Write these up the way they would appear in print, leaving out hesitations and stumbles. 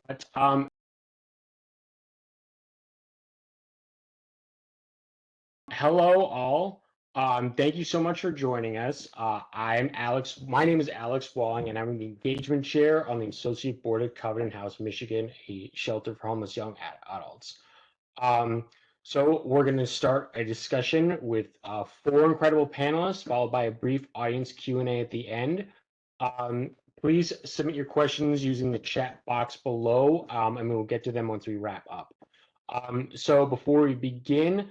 But hello all. Thank you so much for joining us. I'm Alex. My name is Alex Walling, and I'm the engagement chair on the Associate Board at Covenant House, Michigan, a shelter for homeless young adults. Um, so we're going to start a discussion with four incredible panelists, followed by a brief audience Q&A at the end. Please submit your questions using the chat box below, and we'll get to them once we wrap up. So before we begin,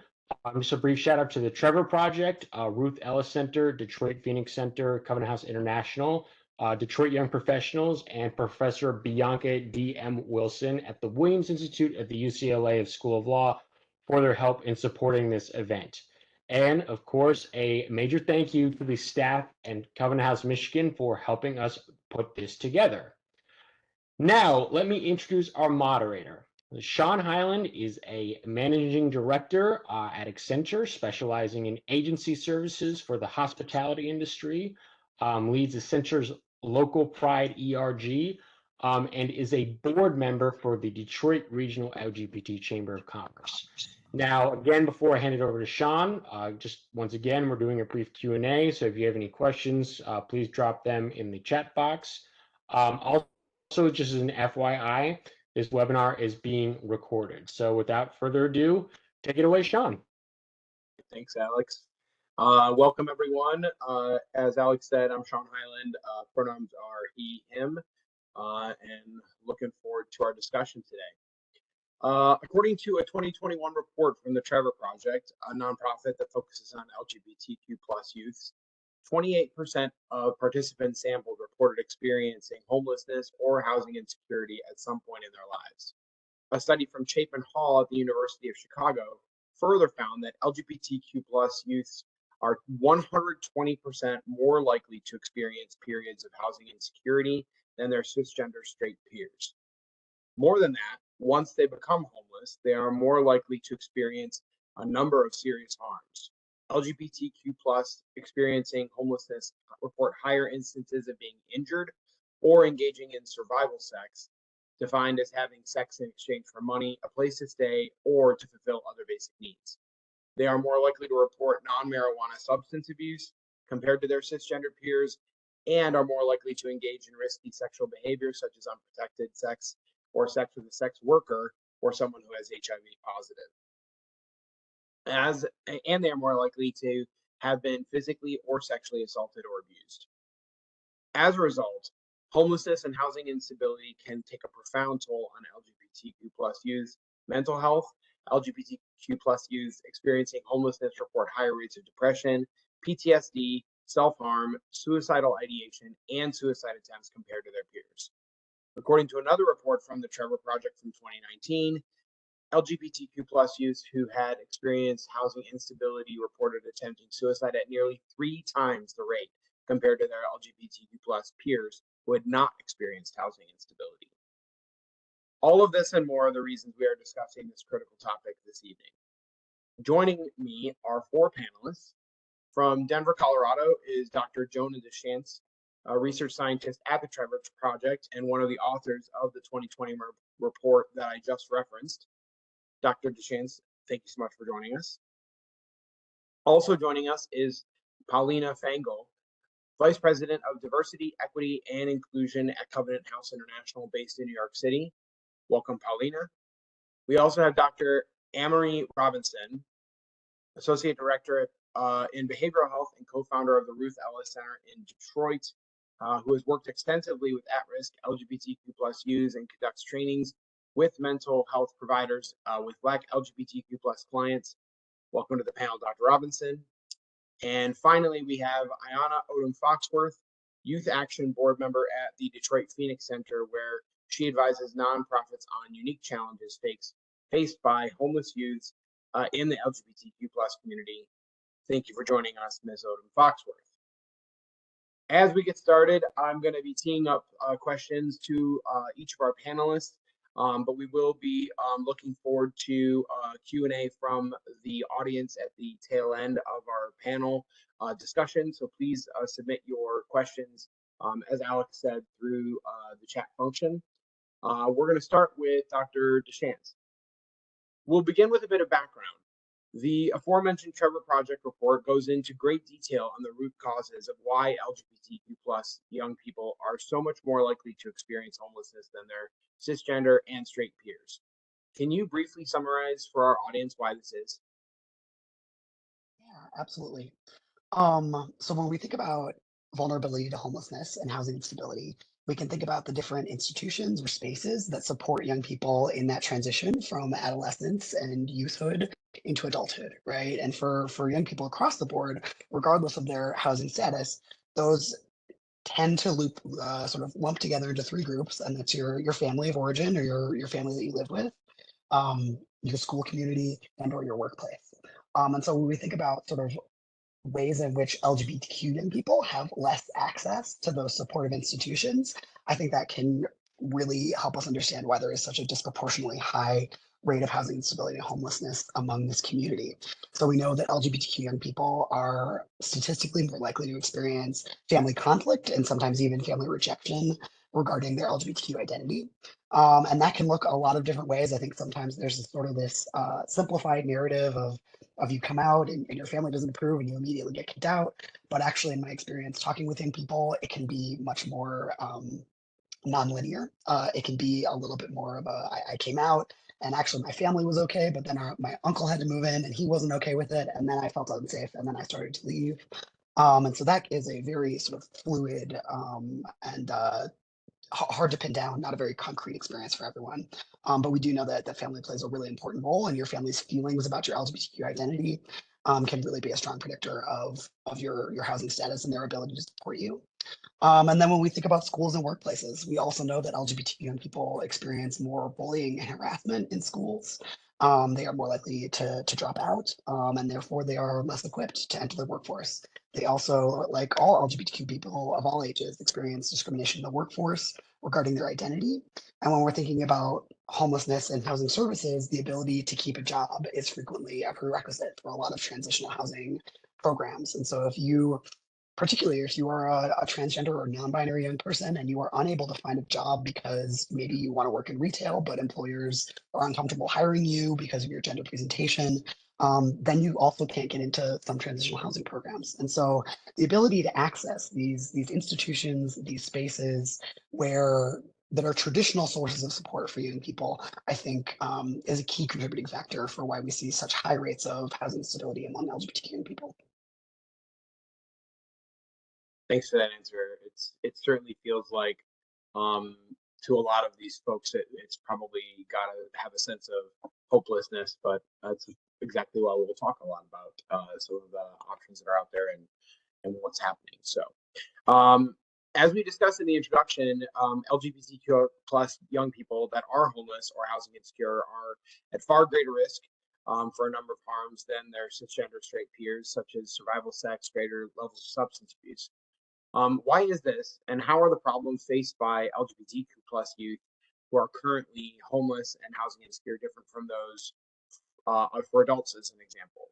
just a brief shout out to the Trevor Project, Ruth Ellis Center, Detroit Phoenix Center, Covenant House International, Detroit Young Professionals, and Professor Bianca D.M. Wilson at the Williams Institute at the UCLA School of Law for their help in supporting this event. And of course, a major thank you to the staff and Covenant House Michigan for helping us put this together. Now, let me introduce our moderator. Sean Hyland is a managing director at Accenture, specializing in agency services for the hospitality industry, leads Accenture's Local Pride ERG, and is a board member for the Detroit Regional LGBT Chamber of Commerce. Now, again, before I hand it over to Sean, just once again, we're doing a brief Q&A, so if you have any questions, please drop them in the chat box. Also, just as an FYI, this webinar is being recorded. So without further ado, take it away, Sean. Thanks, Alex. Welcome, everyone. As Alex said, I'm Sean Hyland. Pronouns are he, him, and looking forward to our discussion today. According to a 2021 report from the Trevor Project, a nonprofit that focuses on LGBTQ plus youths, 28% of participants sampled reported experiencing homelessness or housing insecurity at some point in their lives. A study from Chapin Hall at the University of Chicago further found that LGBTQ plus youths are 120% more likely to experience periods of housing insecurity than their cisgender straight peers. More than that, once they become homeless, they are more likely to experience a number of serious harms. LGBTQ plus experiencing homelessness report higher instances of being injured or engaging in survival sex, defined as having sex in exchange for money, a place to stay, or to fulfill other basic needs. They are more likely to report non-marijuana substance abuse compared to their cisgender peers, and are more likely to engage in risky sexual behavior such as unprotected sex or sex with a sex worker or someone who has HIV positive. And they are more likely to have been physically or sexually assaulted or abused. As a result, homelessness and housing instability can take a profound toll on LGBTQ plus youth mental health. LGBTQ plus youth experiencing homelessness report higher rates of depression, PTSD, self-harm, suicidal ideation, and suicide attempts compared to their peers. According to another report from the Trevor Project from 2019, LGBTQ plus youth who had experienced housing instability reported attempting suicide at nearly 3 times the rate compared to their LGBTQ plus peers who had not experienced housing instability. All of this and more are the reasons we are discussing this critical topic this evening. Joining me are 4 panelists. From Denver, Colorado is Dr. Jonah DeChants, a research scientist at the Trevor Project and one of the authors of the 2020 report that I just referenced. Dr. DeChants, thank you so much for joining us. Also joining us is Paulina Fangel, Vice President of Diversity, Equity, and Inclusion at Covenant House International based in New York City. Welcome, Paulina. We also have Dr. Amorie Robinson, Associate Director in Behavioral Health and co-founder of the Ruth Ellis Center in Detroit, who has worked extensively with at-risk LGBTQ plus youth and conducts trainings with mental health providers with Black LGBTQ plus clients. Welcome to the panel, Dr. Robinson. And finally, we have Ayana Odom Foxworth, Youth Action Board member at the Detroit Phoenix Center, where she advises nonprofits on unique challenges faced by homeless youths in the LGBTQ plus community. Thank you for joining us, Ms. Odom Foxworth. As we get started, I'm going to be teeing up questions to each of our panelists. But we will be looking forward to Q&A from the audience at the tail end of our panel discussion. So please submit your questions, as Alex said, through the chat function. We're going to start with Dr. DeChants. We'll begin with a bit of background. The aforementioned Trevor Project report goes into great detail on the root causes of why LGBTQ plus young people are so much more likely to experience homelessness than their cisgender and straight peers. Can you briefly summarize for our audience why this is? Yeah, absolutely. So when we think about vulnerability to homelessness and housing instability, we can think about the different institutions or spaces that support young people in that transition from adolescence and youthhood into adulthood, right? And for young people across the board, regardless of their housing status, those tend to sort of lump together into three groups, and that's your family of origin or your family that you live with, your school community, and or your workplace. And so when we think about sort of ways in which LGBTQ young people have less access to those supportive institutions, I think that can really help us understand why there is such a disproportionately high rate of housing instability and homelessness among this community. So we know that LGBTQ young people are statistically more likely to experience family conflict and sometimes even family rejection regarding their LGBTQ identity. And that can look a lot of different ways. I think sometimes there's sort of this simplified narrative of you come out and your family doesn't approve and you immediately get kicked out. But actually, in my experience talking with young people, it can be much more nonlinear. It can be a little bit more of I came out and actually my family was okay, but then my uncle had to move in and he wasn't okay with it. And then I felt unsafe and then I started to leave. And so that is a very sort of fluid and hard to pin down, not a very concrete experience for everyone. But we do know that family plays a really important role, and your family's feelings about your LGBTQ identity can really be a strong predictor of your housing status and their ability to support you. And then when we think about schools and workplaces, we also know that LGBT young people experience more bullying and harassment in schools. They are more likely to drop out, and therefore they are less equipped to enter the workforce. They also, like all LGBTQ people of all ages, experience discrimination in the workforce regarding their identity. And when we're thinking about homelessness and housing services, the ability to keep a job is frequently a prerequisite for a lot of transitional housing programs. And so if you particularly if you are a transgender or non-binary young person and you are unable to find a job because maybe you want to work in retail, but employers are uncomfortable hiring you because of your gender presentation, then you also can't get into some transitional housing programs. And so the ability to access these institutions, these spaces where that are traditional sources of support for young people, I think is a key contributing factor for why we see such high rates of housing instability among LGBTQ young people. Thanks for that answer. It certainly feels like to a lot of these folks it's probably got to have a sense of hopelessness, but that's exactly why we'll talk a lot about some of the options that are out there and what's happening. So as we discussed in the introduction, LGBTQ plus young people that are homeless or housing insecure are at far greater risk for a number of harms than their cisgender straight peers, such as survival sex, greater levels of substance abuse. Why is this, and how are the problems faced by LGBTQ plus youth who are currently homeless and housing insecure different from those for adults, as an example?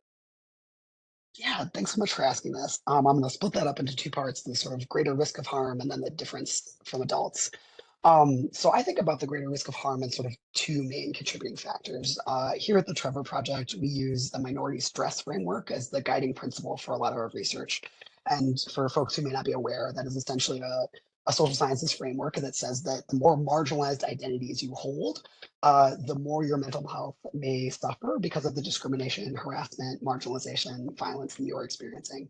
Yeah, thanks so much for asking this. I'm going to split that up into two parts, the sort of greater risk of harm and then the difference from adults. So I think about the greater risk of harm in sort of two main contributing factors. Here at the Trevor Project, we use the minority stress framework as the guiding principle for a lot of our research. And for folks who may not be aware, that is essentially a social sciences framework that says that the more marginalized identities you hold, the more your mental health may suffer because of the discrimination, harassment, marginalization, violence that you're experiencing.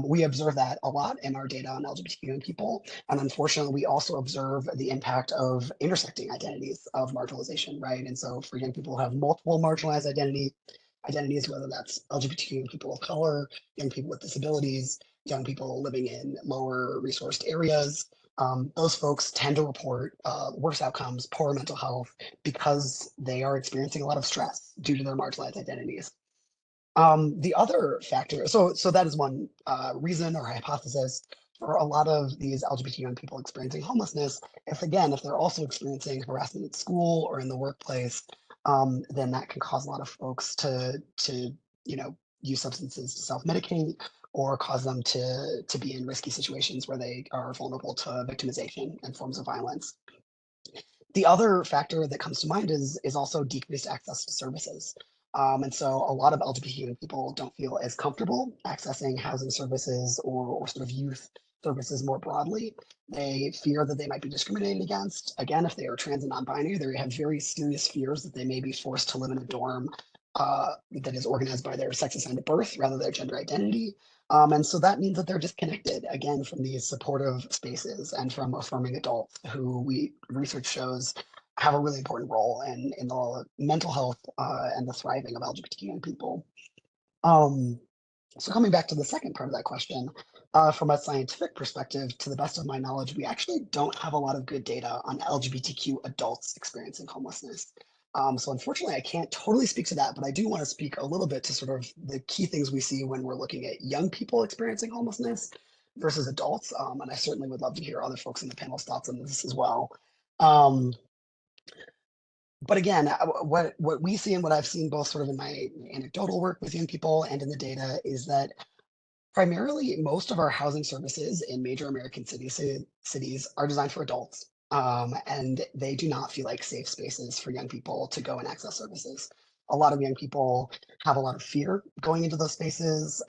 We observe that a lot in our data on LGBTQ young people. And unfortunately, we also observe the impact of intersecting identities of marginalization, right? And so for young people who have multiple marginalized identities, whether that's LGBTQ young people of color, young people with disabilities, young people living in lower resourced areas, those folks tend to report worse outcomes, poor mental health, because they are experiencing a lot of stress due to their marginalized identities. The other factor, so that is one reason or hypothesis for a lot of these LGBT young people experiencing homelessness. If they're also experiencing harassment at school or in the workplace, then that can cause a lot of folks to use substances to self-medicate or cause them to be in risky situations where they are vulnerable to victimization and forms of violence. The other factor that comes to mind is also decreased access to services. And so a lot of LGBTQ people don't feel as comfortable accessing housing services or sort of youth services more broadly. They fear that they might be discriminated against. Again, if they are trans and non-binary, they have very serious fears that they may be forced to live in a dorm that is organized by their sex assigned at birth rather than their gender identity. And so that means that they're disconnected again from these supportive spaces and from affirming adults who research shows have a really important role in the mental health and the thriving of LGBTQ young people. So coming back to the second part of that question, from a scientific perspective, to the best of my knowledge, we actually don't have a lot of good data on LGBTQ adults experiencing homelessness. So unfortunately, I can't totally speak to that, but I do want to speak a little bit to sort of the key things we see when we're looking at young people experiencing homelessness versus adults. And I certainly would love to hear other folks in the panel's thoughts on this as well. But again, what we see and what I've seen both sort of in my anecdotal work with young people and in the data is that primarily most of our housing services in major American cities are designed for adults. And they do not feel like safe spaces for young people to go and access services. A lot of young people have a lot of fear going into those spaces.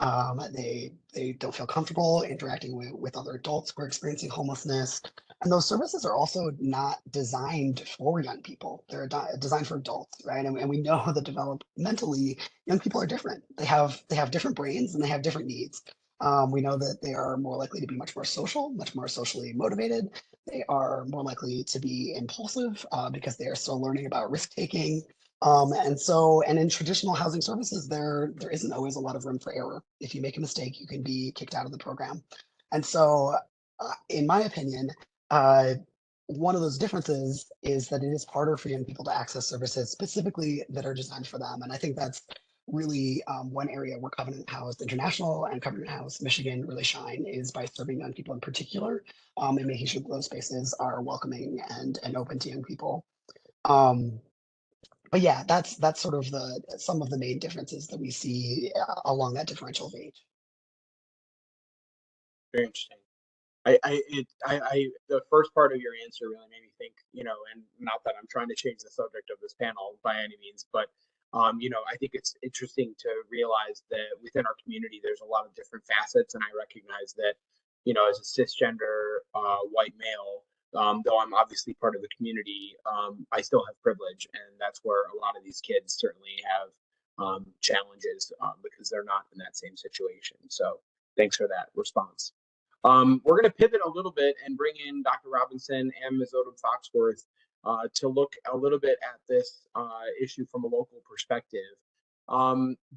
They don't feel comfortable interacting with other adults who are experiencing homelessness. And those services are also not designed for young people. They're designed for adults, right? And we know that developmentally, young people are different. They have different brains and they have different needs. We know that they are more likely to be much more social, much more socially motivated. They are more likely to be impulsive because they are still learning about risk taking. And in traditional housing services, there isn't always a lot of room for error. If you make a mistake, you can be kicked out of the program. And so, in my opinion, one of those differences is that it is harder for young people to access services specifically that are designed for them. And I think that's really one area where Covenant House International and Covenant House Michigan really shine is by serving young people in particular and making sure that those spaces are welcoming and open to young people. But yeah, that's sort of some of the main differences that we see along that differential of age. Very interesting. The first part of your answer really made me think, and not that I'm trying to change the subject of this panel by any means, but I think it's interesting to realize that within our community, there's a lot of different facets, and I recognize that, as a cisgender white male, though I'm obviously part of the community, I still have privilege, and that's where a lot of these kids certainly have challenges because they're not in that same situation. So thanks for that response. We're going to pivot a little bit and bring in Dr. Robinson and Ms. Odom Foxworth to look a little bit at this issue from a local perspective.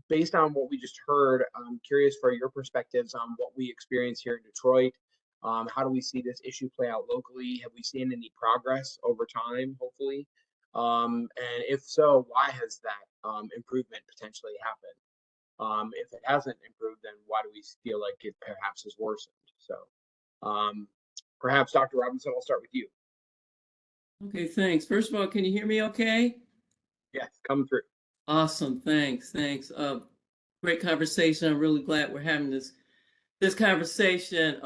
Based on what we just heard, I'm curious for your perspectives on what we experience here in Detroit. How do we see this issue play out locally? Have we seen any progress over time, hopefully? And if so, why has that improvement potentially happened? If it hasn't improved, then why do we feel like it perhaps has worsened? So perhaps Dr. Robinson, I'll start with you. Okay, thanks. First of all, can you hear me okay? Yes, come through. Awesome, thanks. Great conversation. I'm really glad we're having this conversation.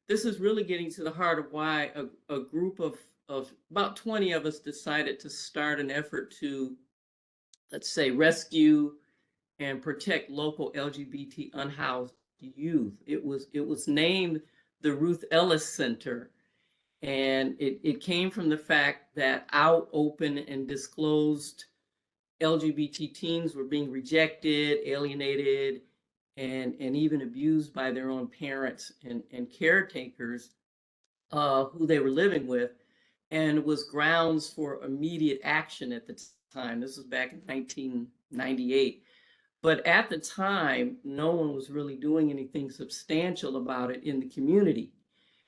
This is really getting to the heart of why a group of about 20 of us decided to start an effort to, let's say, rescue and protect local LGBT unhoused youth. It was named the Ruth Ellis Center. And it came from the fact that out, open, and disclosed LGBT teens were being rejected, alienated, and even abused by their own parents and caretakers who they were living with, and it was grounds for immediate action at the time. This was back in 1998. But at the time, no one was really doing anything substantial about it in the community.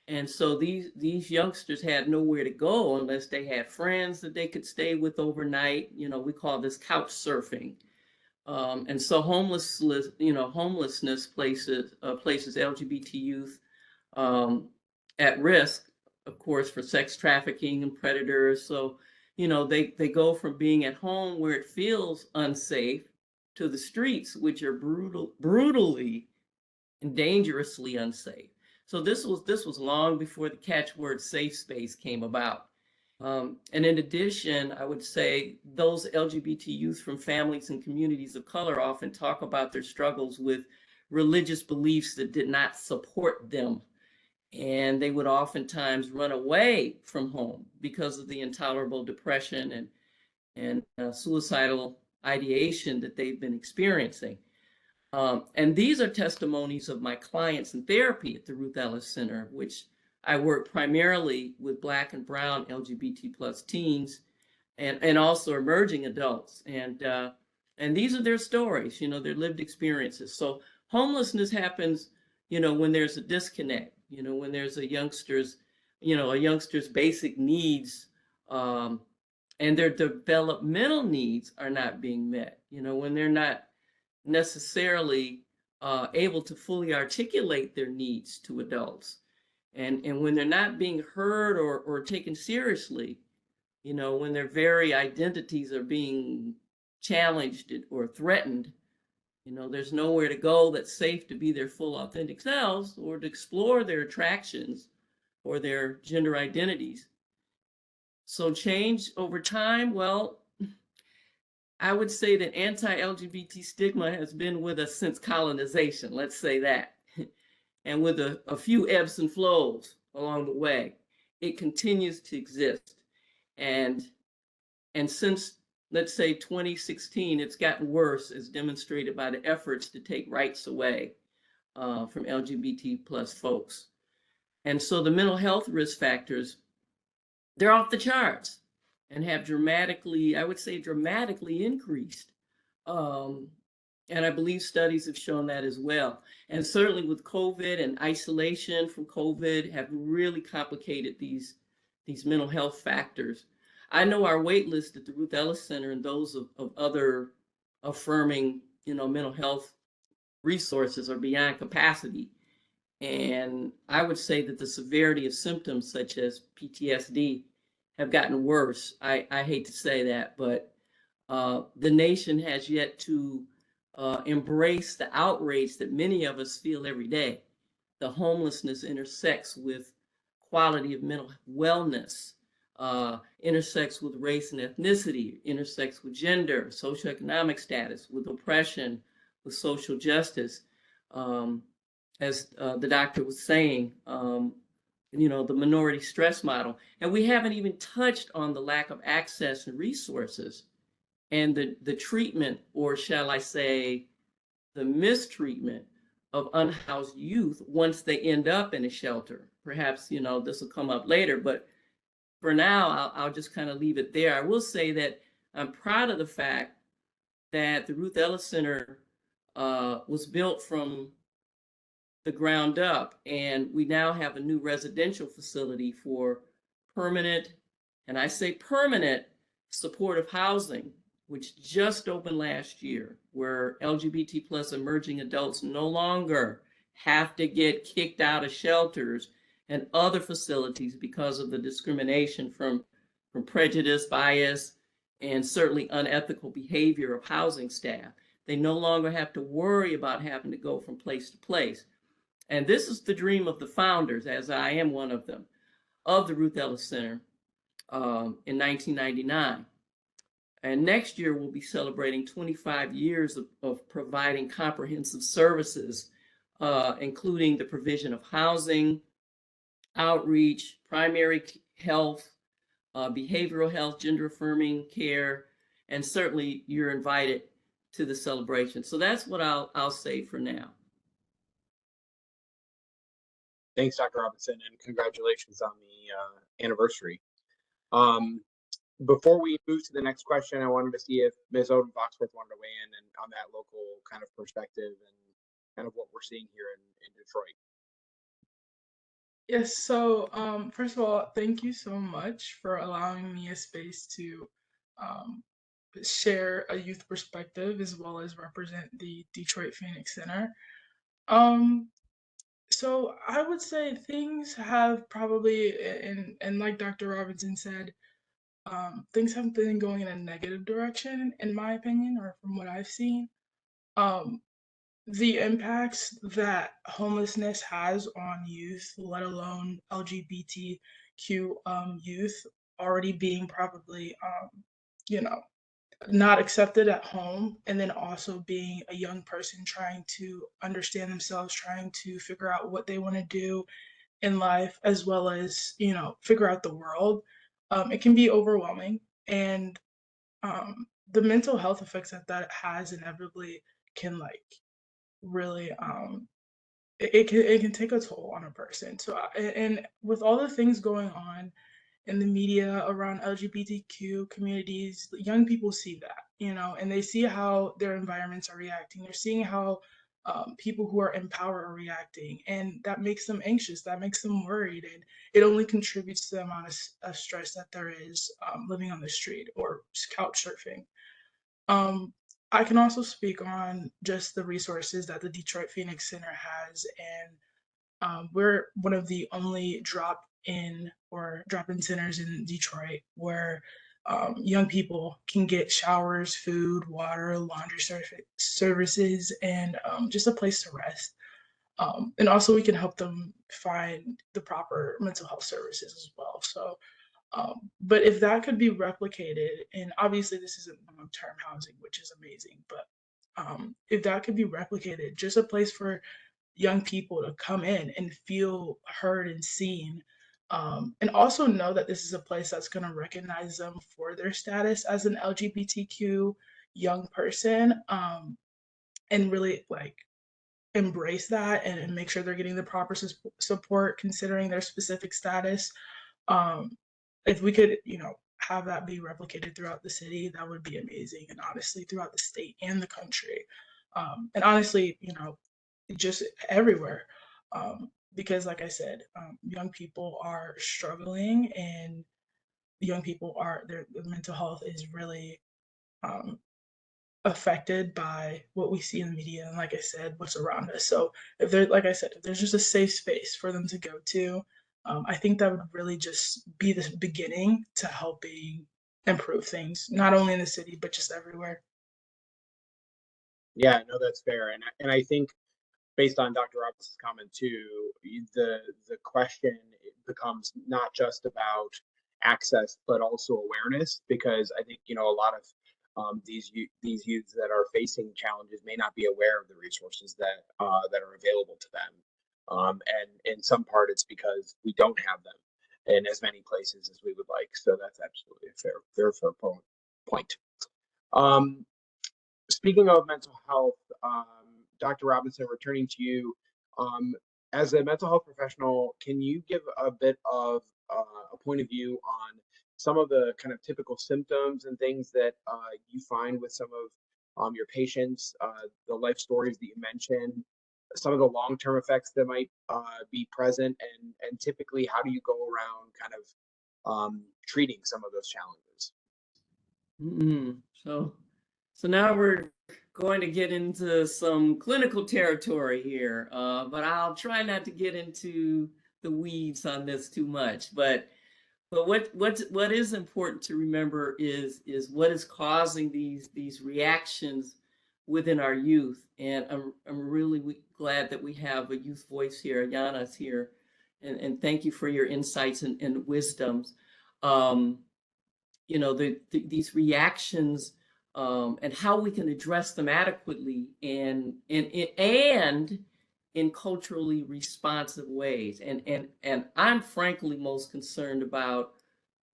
And so these youngsters had nowhere to go unless they had friends that they could stay with overnight. We call this couch surfing. And so homelessness places LGBT youth at risk, of course, for sex trafficking and predators. So, they go from being at home where it feels unsafe to the streets, which are brutally and dangerously unsafe. So this was long before the catchword safe space came about. And in addition, I would say those LGBT youth from families and communities of color often talk about their struggles with religious beliefs that did not support them. And they would oftentimes run away from home because of the intolerable depression and suicidal ideation that they've been experiencing. And these are testimonies of my clients in therapy at the Ruth Ellis Center, which I work primarily with Black and Brown LGBT plus teens and also emerging adults. And these are their stories, you know, their lived experiences. So homelessness happens, you know, when there's a disconnect, you know, when there's a youngster's basic needs and their developmental needs are not being met, you know, when they're not necessarily able to fully articulate their needs to adults. And when they're not being heard or taken seriously, you know, when their very identities are being challenged or threatened, you know, there's nowhere to go that's safe to be their full authentic selves or to explore their attractions or their gender identities. So change over time, well, I would say that anti-LGBT stigma has been with us since colonization, let's say that. And with a few ebbs and flows along the way, it continues to exist. And since, let's say, 2016, it's gotten worse, as demonstrated by the efforts to take rights away from LGBT plus folks. And so the mental health risk factors, they're off the charts and have dramatically, I would say dramatically increased. And I believe studies have shown that as well. And certainly with COVID and isolation from COVID have really complicated these mental health factors. I know our wait list at the Ruth Ellis Center and those of other affirming, you know, mental health resources are beyond capacity. And I would say that the severity of symptoms such as PTSD have gotten worse. I hate to say that, but the nation has yet to embrace the outrage that many of us feel every day. The homelessness intersects with quality of mental wellness, intersects with race and ethnicity, intersects with gender, socioeconomic status, with oppression, with social justice. As the doctor was saying, you know, the minority stress model. And we haven't even touched on the lack of access and resources and the treatment, or shall I say, the mistreatment of unhoused youth once they end up in a shelter. Perhaps, you know, this will come up later, but for now, I'll just kind of leave it there. I will say that I'm proud of the fact that the Ruth Ellis Center was built from the ground up, and we now have a new residential facility for permanent, and I say permanent, supportive housing, which just opened last year, where LGBT plus emerging adults no longer have to get kicked out of shelters and other facilities because of the discrimination from prejudice, bias, and certainly unethical behavior of housing staff. They no longer have to worry about having to go from place to place. And this is the dream of the founders, as I am one of them, of the Ruth Ellis Center in 1999. And next year, we'll be celebrating 25 years of providing comprehensive services, including the provision of housing, outreach, primary health, behavioral health, gender affirming care, and certainly you're invited to the celebration. So that's what I'll say for now. Thanks, Dr. Robinson, and congratulations on the anniversary. Before we move to the next question, I wanted to see if Ms. Odom Foxworth wanted to weigh in and on that local kind of perspective and kind of what we're seeing here in Detroit. Yes, so first of all, thank you so much for allowing me a space to share a youth perspective as well as represent the Detroit Phoenix Center. So I would say things have probably, and like Dr. Robinson said, things have been going in a negative direction, in my opinion, or from what I've seen. The impacts that homelessness has on youth, let alone LGBTQ youth, already being probably, you know, not accepted at home, and then also being a young person trying to understand themselves, trying to figure out what they want to do in life, as well as, you know, figure out the world. It can be overwhelming, and the mental health effects that that has inevitably can like really it can take a toll on a person. So and with all the things going on in the media around LGBTQ communities, young people see that, you know, and they see how their environments are reacting. They're seeing how people who are in power are reacting, and that makes them anxious. That makes them worried, and it only contributes to the amount of stress that there is living on the street or couch surfing. Um, I can also speak on just the resources that the Detroit Phoenix Center has, and we're one of the only drop-in centers in Detroit where young people can get showers, food, water, laundry services, and just a place to rest. And also, we can help them find the proper mental health services as well. So, but if that could be replicated, and obviously this isn't long-term housing, which is amazing, but if that could be replicated, just a place for young people to come in and feel heard and seen, and also know that this is a place that's going to recognize them for their status as an LGBTQ young person, and really like embrace that and make sure they're getting the proper support considering their specific status. um, if we could, you know, have that be replicated throughout the city, that would be amazing, and honestly throughout the state and the country, and honestly, you know, just everywhere, because like I said, young people are struggling, and young people are their mental health is really um, affected by what we see in the media, and like I said, what's around us. So if there, like I said, if there's just a safe space for them to go to, I think that would really just be the beginning to helping improve things, not only in the city but just everywhere. Yeah, no, that's fair, and I think based on Dr. Robinson's comment too, the question becomes not just about access but also awareness, because I think, you know, a lot of these youths that are facing challenges may not be aware of the resources that are available to them, and in some part it's because we don't have them in as many places as we would like. So that's absolutely a fair point. Um, Speaking of mental health, Dr. Robinson, returning to you, um, as a mental health professional, can you give a bit of a point of view on some of the kind of typical symptoms and things that you find with some of your patients, the life stories that you mentioned, some of the long-term effects that might be present, and typically how do you go around kind of treating some of those challenges? Mm-hmm. So now we're going to get into some clinical territory here, but I'll try not to get into the weeds on this too much. But what is important to remember is what is causing these reactions within our youth. And I'm really glad that we have a youth voice here. Ayana's here, and thank you for your insights and wisdoms. You know, these reactions, and how we can address them adequately and in culturally responsive ways. And I'm frankly most concerned about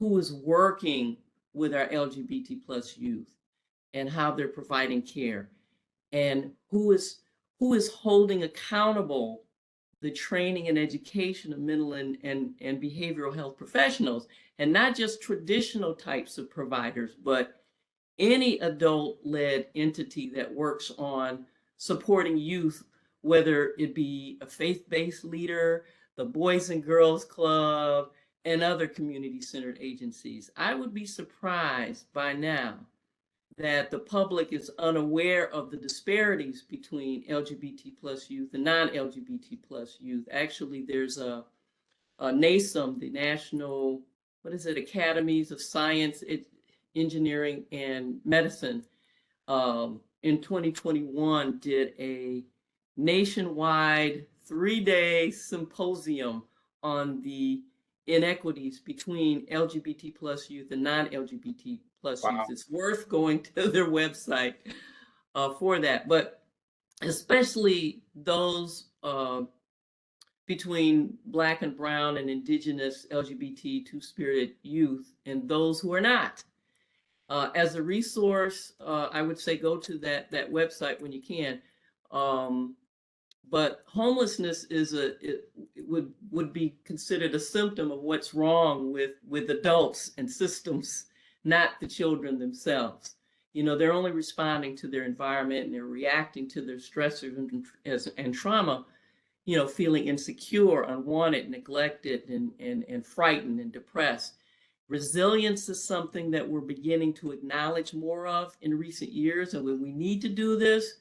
who is working with our LGBT plus youth and how they're providing care, and who is holding accountable the training and education of mental and behavioral health professionals, and not just traditional types of providers, but any adult-led entity that works on supporting youth, whether it be a faith-based leader, the Boys and Girls Club, and other community-centered agencies. I would be surprised by now that the public is unaware of the disparities between LGBT plus youth and non-LGBT plus youth. Actually, there's a NASM, the National, what is it, Academies of Science, Engineering, and Medicine, in 2021 did a nationwide 3-day symposium on the inequities between LGBT plus youth and non-LGBT plus Wow. youth. It's worth going to their website for that, but especially those between Black and Brown and Indigenous LGBT two-spirited youth and those who are not. As a resource, I would say go to that website when you can. But homelessness is it would be considered a symptom of what's wrong with adults and systems, not the children themselves. You know, they're only responding to their environment and they're reacting to their stressors and trauma, you know, feeling insecure, unwanted, neglected, and frightened and depressed. Resilience is something that we're beginning to acknowledge more of in recent years, and we need to do this,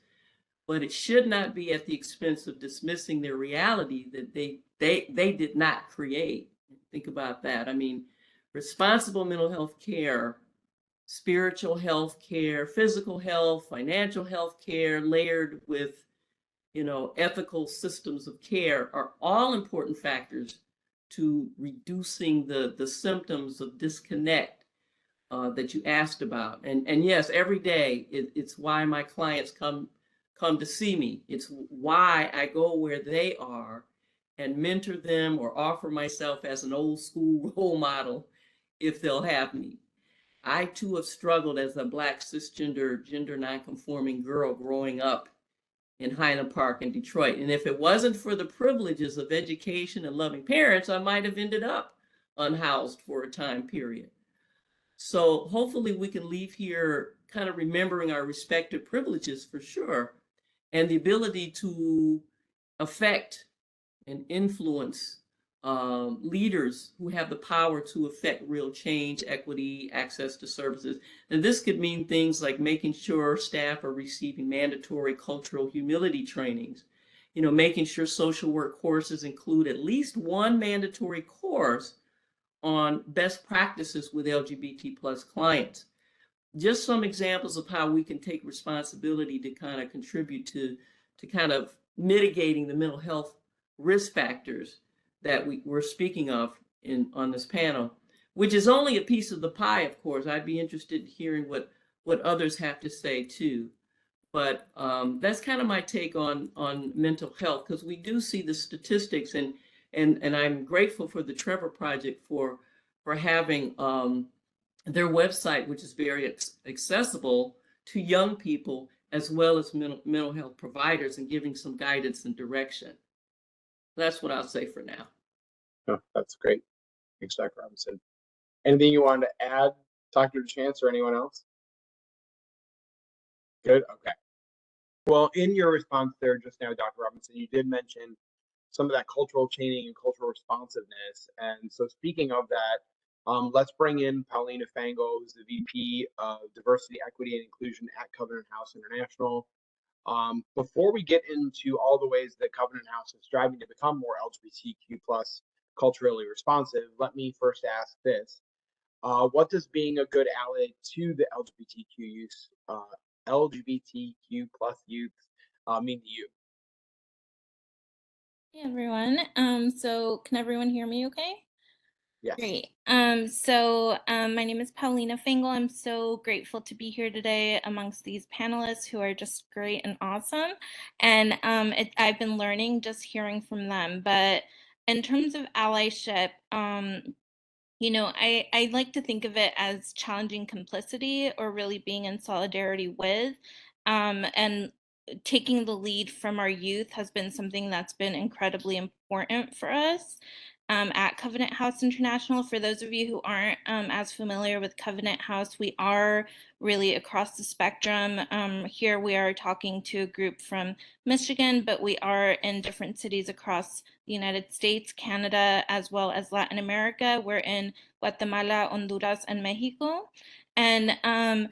but it should not be at the expense of dismissing their reality that they did not create. Think about that. I mean, responsible mental health care, spiritual health care, physical health, financial health care, layered with, you know, ethical systems of care are all important factors to reducing the symptoms of disconnect that you asked about. And yes, every day it's why my clients come to see me. It's why I go where they are and mentor them or offer myself as an old school role model if they'll have me. I too have struggled as a Black cisgender, gender nonconforming girl growing up in Highland Park in Detroit. And if it wasn't for the privileges of education and loving parents, I might have ended up unhoused for a time period. So hopefully we can leave here kind of remembering our respective privileges for sure, and the ability to affect and influence leaders who have the power to affect real change, equity, access to services. And this could mean things like making sure staff are receiving mandatory cultural humility trainings, you know, making sure social work courses include at least one mandatory course on best practices with LGBT plus clients. Just some examples of how we can take responsibility to kind of contribute to kind of mitigating the mental health risk factors that we're speaking of on this panel, which is only a piece of the pie, of course. I'd be interested in hearing what others have to say too. But that's kind of my take on mental health, because we do see the statistics, and I'm grateful for the Trevor Project for having their website, which is very accessible to young people as well as mental health providers, and giving some guidance and direction. That's what I'll say for now. Oh, that's great. Thanks, Dr. Robinson. Anything you wanted to add, Dr. DeChants, or anyone else? Good. Okay. Well, in your response there just now, Dr. Robinson, you did mention some of that cultural chaining and cultural responsiveness. And so speaking of that, let's bring in Paulina Fangel, who's the VP of Diversity, Equity, and Inclusion at Covenant House International. Before we get into all the ways that Covenant House is striving to become more LGBTQ plus culturally responsive, let me first ask this. What does being a good ally to the LGBTQ plus youth mean to you? Hey everyone. So can everyone hear me okay? Yes. Great. My name is Paulina Fangel. I'm so grateful to be here today amongst these panelists who are just great and awesome. And I've been learning just hearing from them. But in terms of allyship, you know, I like to think of it as challenging complicity, or really being in solidarity with, and taking the lead from our youth has been something that's been incredibly important for us at Covenant House International. For those of you who aren't as familiar with Covenant House, we are really across the spectrum. Here we are talking to a group from Michigan, but we are in different cities across the United States, Canada, as well as Latin America. We're in Guatemala, Honduras, and Mexico. And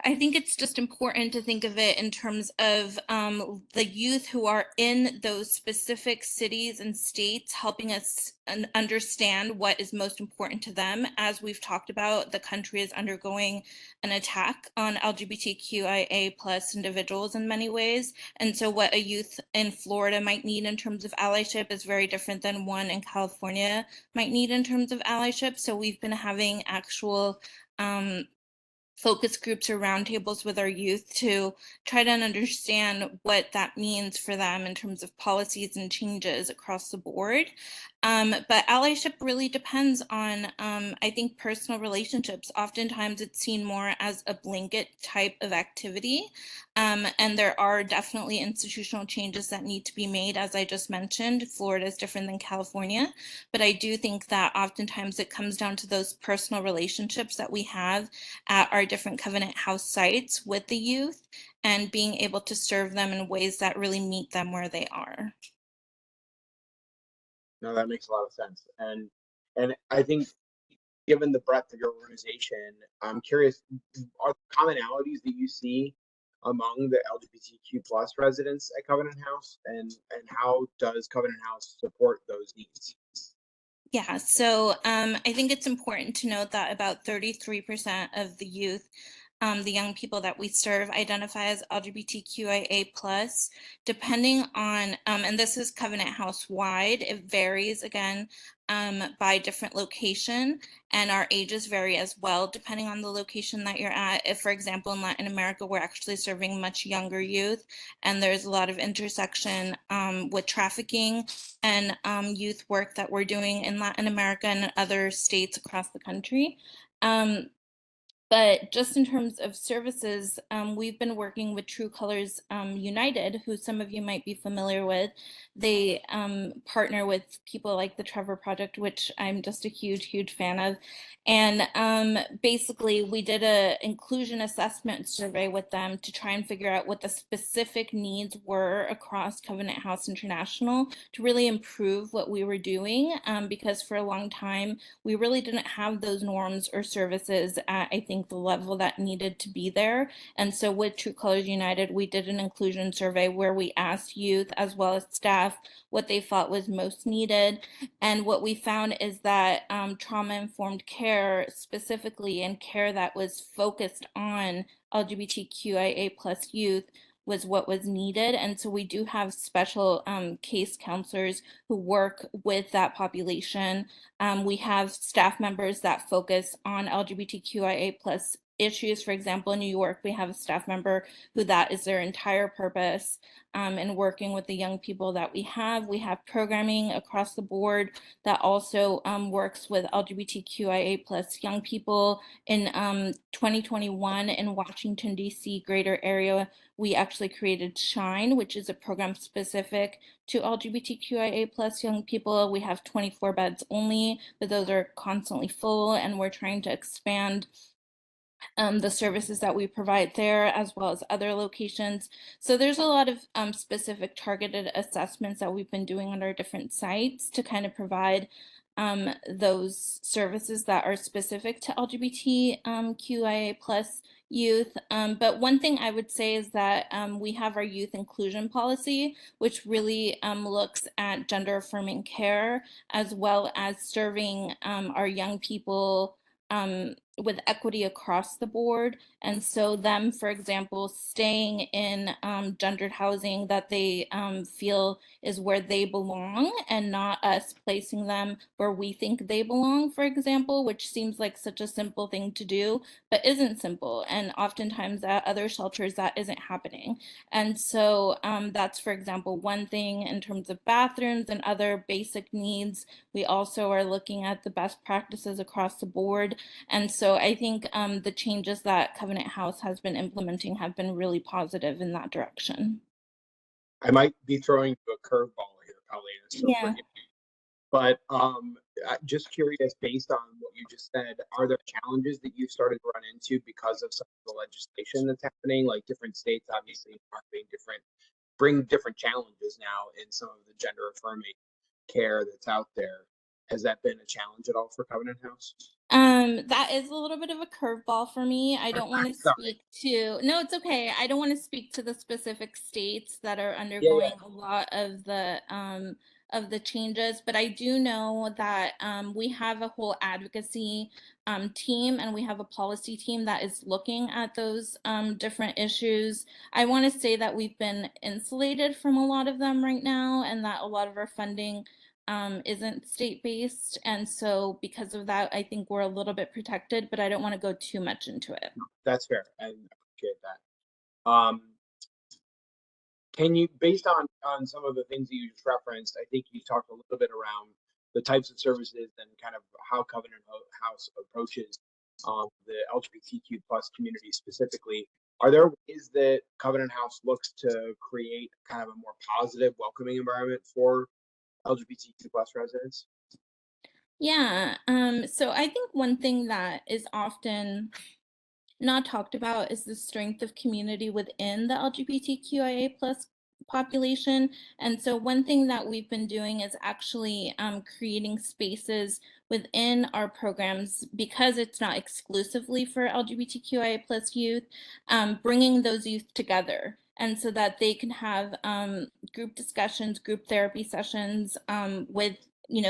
I think it's just important to think of it in terms of the youth who are in those specific cities and states, helping us understand what is most important to them. As we've talked about, the country is undergoing an attack on LGBTQIA plus individuals in many ways. And so what a youth in Florida might need in terms of allyship is very different than one in California might need in terms of allyship. So we've been having actual focus groups or roundtables with our youth to try to understand what that means for them in terms of policies and changes across the board. But allyship really depends on, I think, personal relationships. Oftentimes it's seen more as a blanket type of activity. And there are definitely institutional changes that need to be made. As I just mentioned, Florida is different than California. But I do think that oftentimes it comes down to those personal relationships that we have at our different Covenant House sites with the youth and being able to serve them in ways that really meet them where they are. No, that makes a lot of sense. And I think given the breadth of your organization, I'm curious, are there commonalities that you see among the LGBTQ plus residents at Covenant House, and how does Covenant House support those needs? Yeah, so I think it's important to note that about 33% of the youth, the young people that we serve, identify as LGBTQIA plus. Depending on, and this is Covenant House wide, it varies again by different location, and our ages vary as well depending on the location that you're at. If, for example, in Latin America, we're actually serving much younger youth, and there's a lot of intersection with trafficking and youth work that we're doing in Latin America and other states across the country. But just in terms of services, we've been working with True Colors United, who some of you might be familiar with. They partner with people like the Trevor Project, which I'm just a huge, huge fan of. And basically, we did an inclusion assessment survey with them to try and figure out what the specific needs were across Covenant House International to really improve what we were doing. Because for a long time, we really didn't have those norms or services at, I think, the level that needed to be there. And so with True Colors United, we did an inclusion survey where we asked youth as well as staff what they thought was most needed. And what we found is that trauma-informed care specifically, and care that was focused on LGBTQIA plus youth, was what was needed. And so we do have special case counselors who work with that population. We have staff members that focus on LGBTQIA plus issues. For example, in New York, we have a staff member who that is their entire purpose in working with the young people that we have. We have programming across the board that also works with LGBTQIA plus young people. In 2021 in Washington, D.C. greater area, we actually created Shine, which is a program specific to LGBTQIA plus young people. We have 24 beds only, but those are constantly full, and we're trying to expand the services that we provide there as well as other locations. So there's a lot of specific targeted assessments that we've been doing on our different sites to kind of provide those services that are specific to LGBTQIA plus youth. But one thing I would say is that we have our youth inclusion policy, which really looks at gender affirming care as well as serving our young people with equity across the board. And so them, for example, staying in gendered housing that they feel is where they belong, and not us placing them where we think they belong, for example, which seems like such a simple thing to do, but isn't simple. And oftentimes at other shelters that isn't happening. And so that's, for example, one thing in terms of bathrooms and other basic needs. We also are looking at the best practices across the board. And so I think the changes that Covenant House has been implementing have been really positive in that direction. I might be throwing you a curveball here, Paulina, so Yeah. forgive me. But just curious, based on what you just said, are there challenges that you've started to run into because of some of the legislation that's happening? Like different states obviously are being bring different challenges now in some of the gender affirming care that's out there. Has that been a challenge at all for Covenant House? That is a little bit of a curveball for me. I don't want to Sorry. speak to, no, it's okay. I don't want to speak to the specific states that are Yeah, undergoing yeah. a lot of the changes, but I do know that we have a whole advocacy team, and we have a policy team that is looking at those different issues. I want to say that we've been insulated from a lot of them right now, and that a lot of our funding isn't state-based, and so because of that, I think we're a little bit protected, but I don't want to go too much into it. That's fair. I appreciate that. Can you, based on some of the things that you just referenced, I think you talked a little bit around the types of services and kind of how Covenant House approaches the LGBTQ plus community specifically. Are there ways that Covenant House looks to create kind of a more positive, welcoming environment for LGBTQ plus residents? Yeah, so I think one thing that is often not talked about is the strength of community within the LGBTQIA plus population. And so one thing that we've been doing is actually creating spaces within our programs, because it's not exclusively for LGBTQIA plus youth, bringing those youth together. And so that they can have group discussions, group therapy sessions with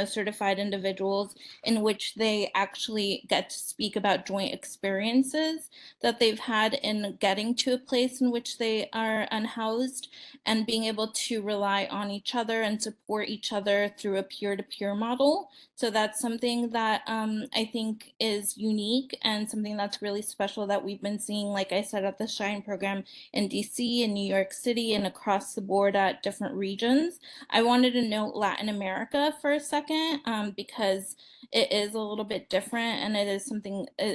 certified individuals, in which they actually get to speak about joint experiences that they've had in getting to a place in which they are unhoused, and being able to rely on each other and support each other through a peer-to-peer model. So that's something that I think is unique, and something that's really special that we've been seeing, like I said, at the Shine program in DC and New York City and across the board at different regions. I wanted to note Latin America for a second, because it is a little bit different, and it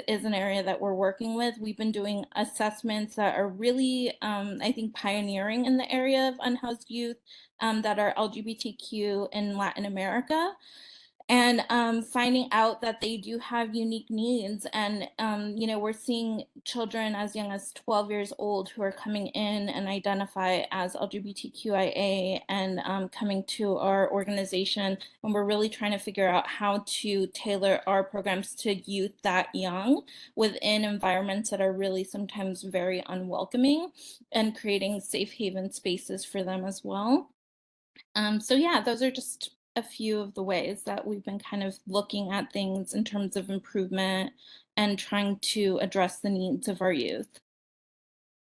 is an area that we're working with. We've been doing assessments that are really, I think, pioneering in the area of unhoused youth that are LGBTQ in Latin America, and finding out that they do have unique needs. And we're seeing children as young as 12 years old who are coming in and identify as LGBTQIA, and coming to our organization, and we're really trying to figure out how to tailor our programs to youth that young within environments that are really sometimes very unwelcoming, and creating safe haven spaces for them as well. So yeah, those are just a few of the ways that we've been kind of looking at things in terms of improvement and trying to address the needs of our youth.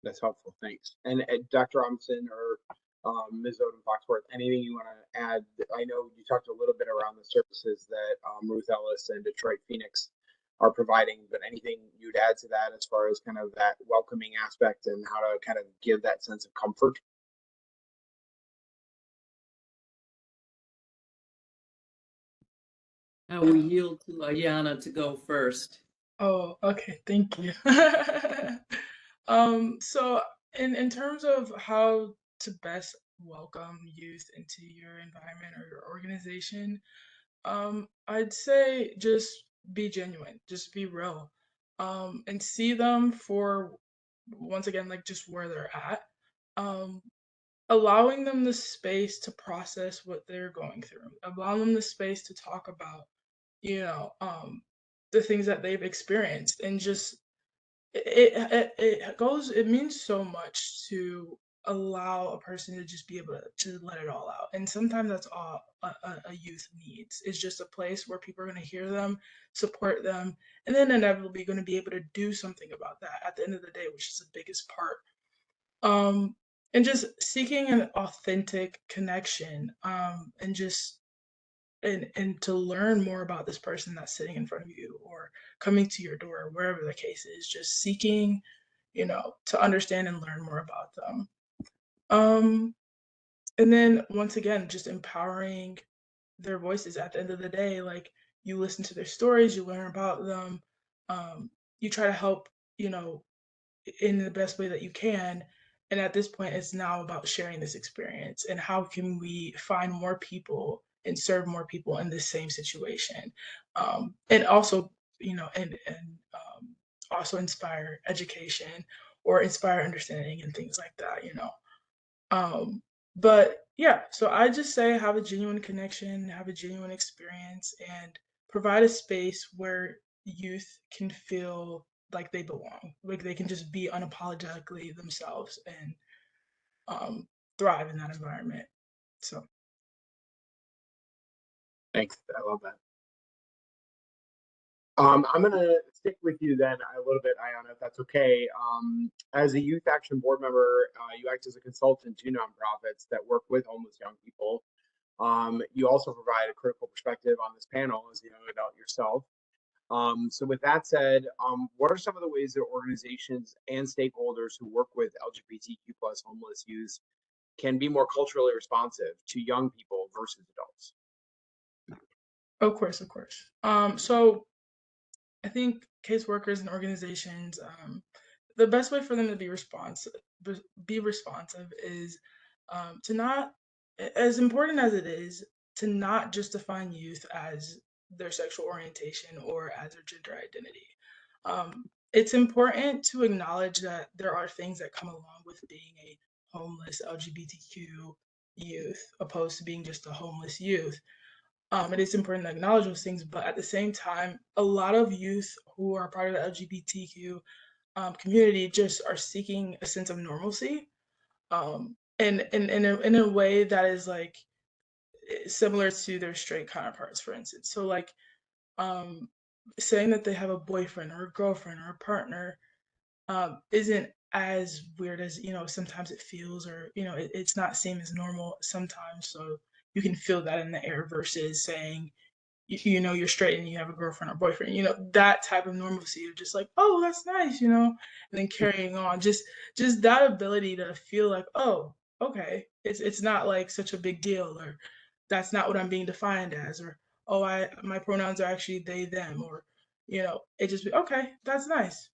That's helpful. Thanks. And Dr. Robinson or Ms. Odom Foxworth, anything you want to add? I know you talked a little bit around the services that Ruth, Ellis, and Detroit Phoenix are providing, but anything you'd add to that as far as kind of that welcoming aspect and how to kind of give that sense of comfort? I will yield to Ayana to go first. Oh, okay. Thank you. So in terms of how to best welcome youth into your environment or your organization, I'd say just be genuine, just be real, and see them for, once again, like just where they're at. Um, Allowing them the space to process what they're going through, allowing them the space to talk about, you know, the things that they've experienced, and just it means so much to allow a person to just be able to let it all out. And sometimes that's all a youth needs, is just a place where people are going to hear them, support them, and then inevitably going to be able to do something about that at the end of the day, which is the biggest part. um and just seeking an authentic connection, and just and to learn more about this person that's sitting in front of you or coming to your door, wherever the case is, just seeking, to understand and learn more about them. um and then once again, just empowering their voices. At the end of the day, like, you listen to their stories, you learn about them, you try to help, you know in the best way that you can. And at this point, it's now about sharing this experience, and how can we find more people and serve more people in this same situation. And also, also inspire education or inspire understanding and things like that. um, But yeah, so I just say have a genuine connection, have a genuine experience, and provide a space where youth can feel like they belong, like they can just be unapologetically themselves and thrive in that environment. So Thanks. I love that. I'm gonna stick with you then a little bit, Ayana, if that's okay. As a Youth Action Board member, you act as a consultant to nonprofits that work with homeless young people. You also provide a critical perspective on this panel as a young adult yourself. So with that said, what are some of the ways that organizations and stakeholders who work with LGBTQ plus homeless youth can be more culturally responsive to young people versus adults? of course, of course. So I think caseworkers and organizations, the best way for them to be responsive is to not, as important as it is, to not just define youth as their sexual orientation or as their gender identity. It's important to acknowledge that there are things that come along with being a homeless LGBTQ youth, opposed to being just a homeless youth. It is important to acknowledge those things, but at the same time, a lot of youth who are part of the LGBTQ community just are seeking a sense of normalcy, and in a way that is like similar to their straight counterparts, for instance. So like um, saying that they have a boyfriend or a girlfriend or a partner isn't as weird as sometimes it feels, or it's not seen as normal sometimes. So you can feel that in the air versus saying you're straight and you have a girlfriend or boyfriend, that type of normalcy of just like, oh, that's nice, and then carrying on, just that ability to feel like, oh, okay, it's not like such a big deal, or that's not what I'm being defined as, or oh, my pronouns are actually they them, or it just be okay, that's nice,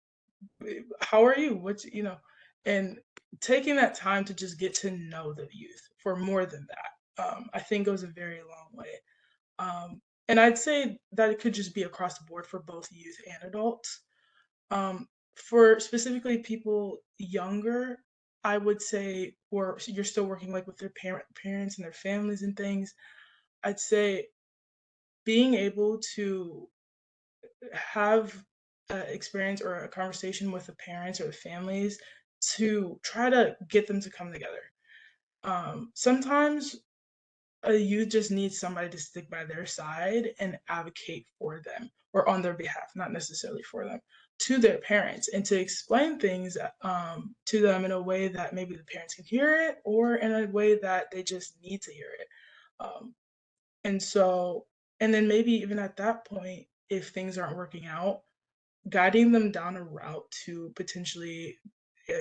how are you, and taking that time to just get to know the youth for more than that, I think goes a very long way. And I'd say that it could just be across the board for both youth and adults. For specifically people younger, I would say, or you're still working like with their parents and their families and things. I'd say being able to have an experience or a conversation with the parents or the families to try to get them to come together. Sometimes you just need somebody to stick by their side and advocate for them or on their behalf, not necessarily for them, to their parents, and to explain things to them in a way that maybe the parents can hear it, or in a way that they just need to hear it. Um, and so, and then maybe even at that point, if things aren't working out, guiding them down a route to potentially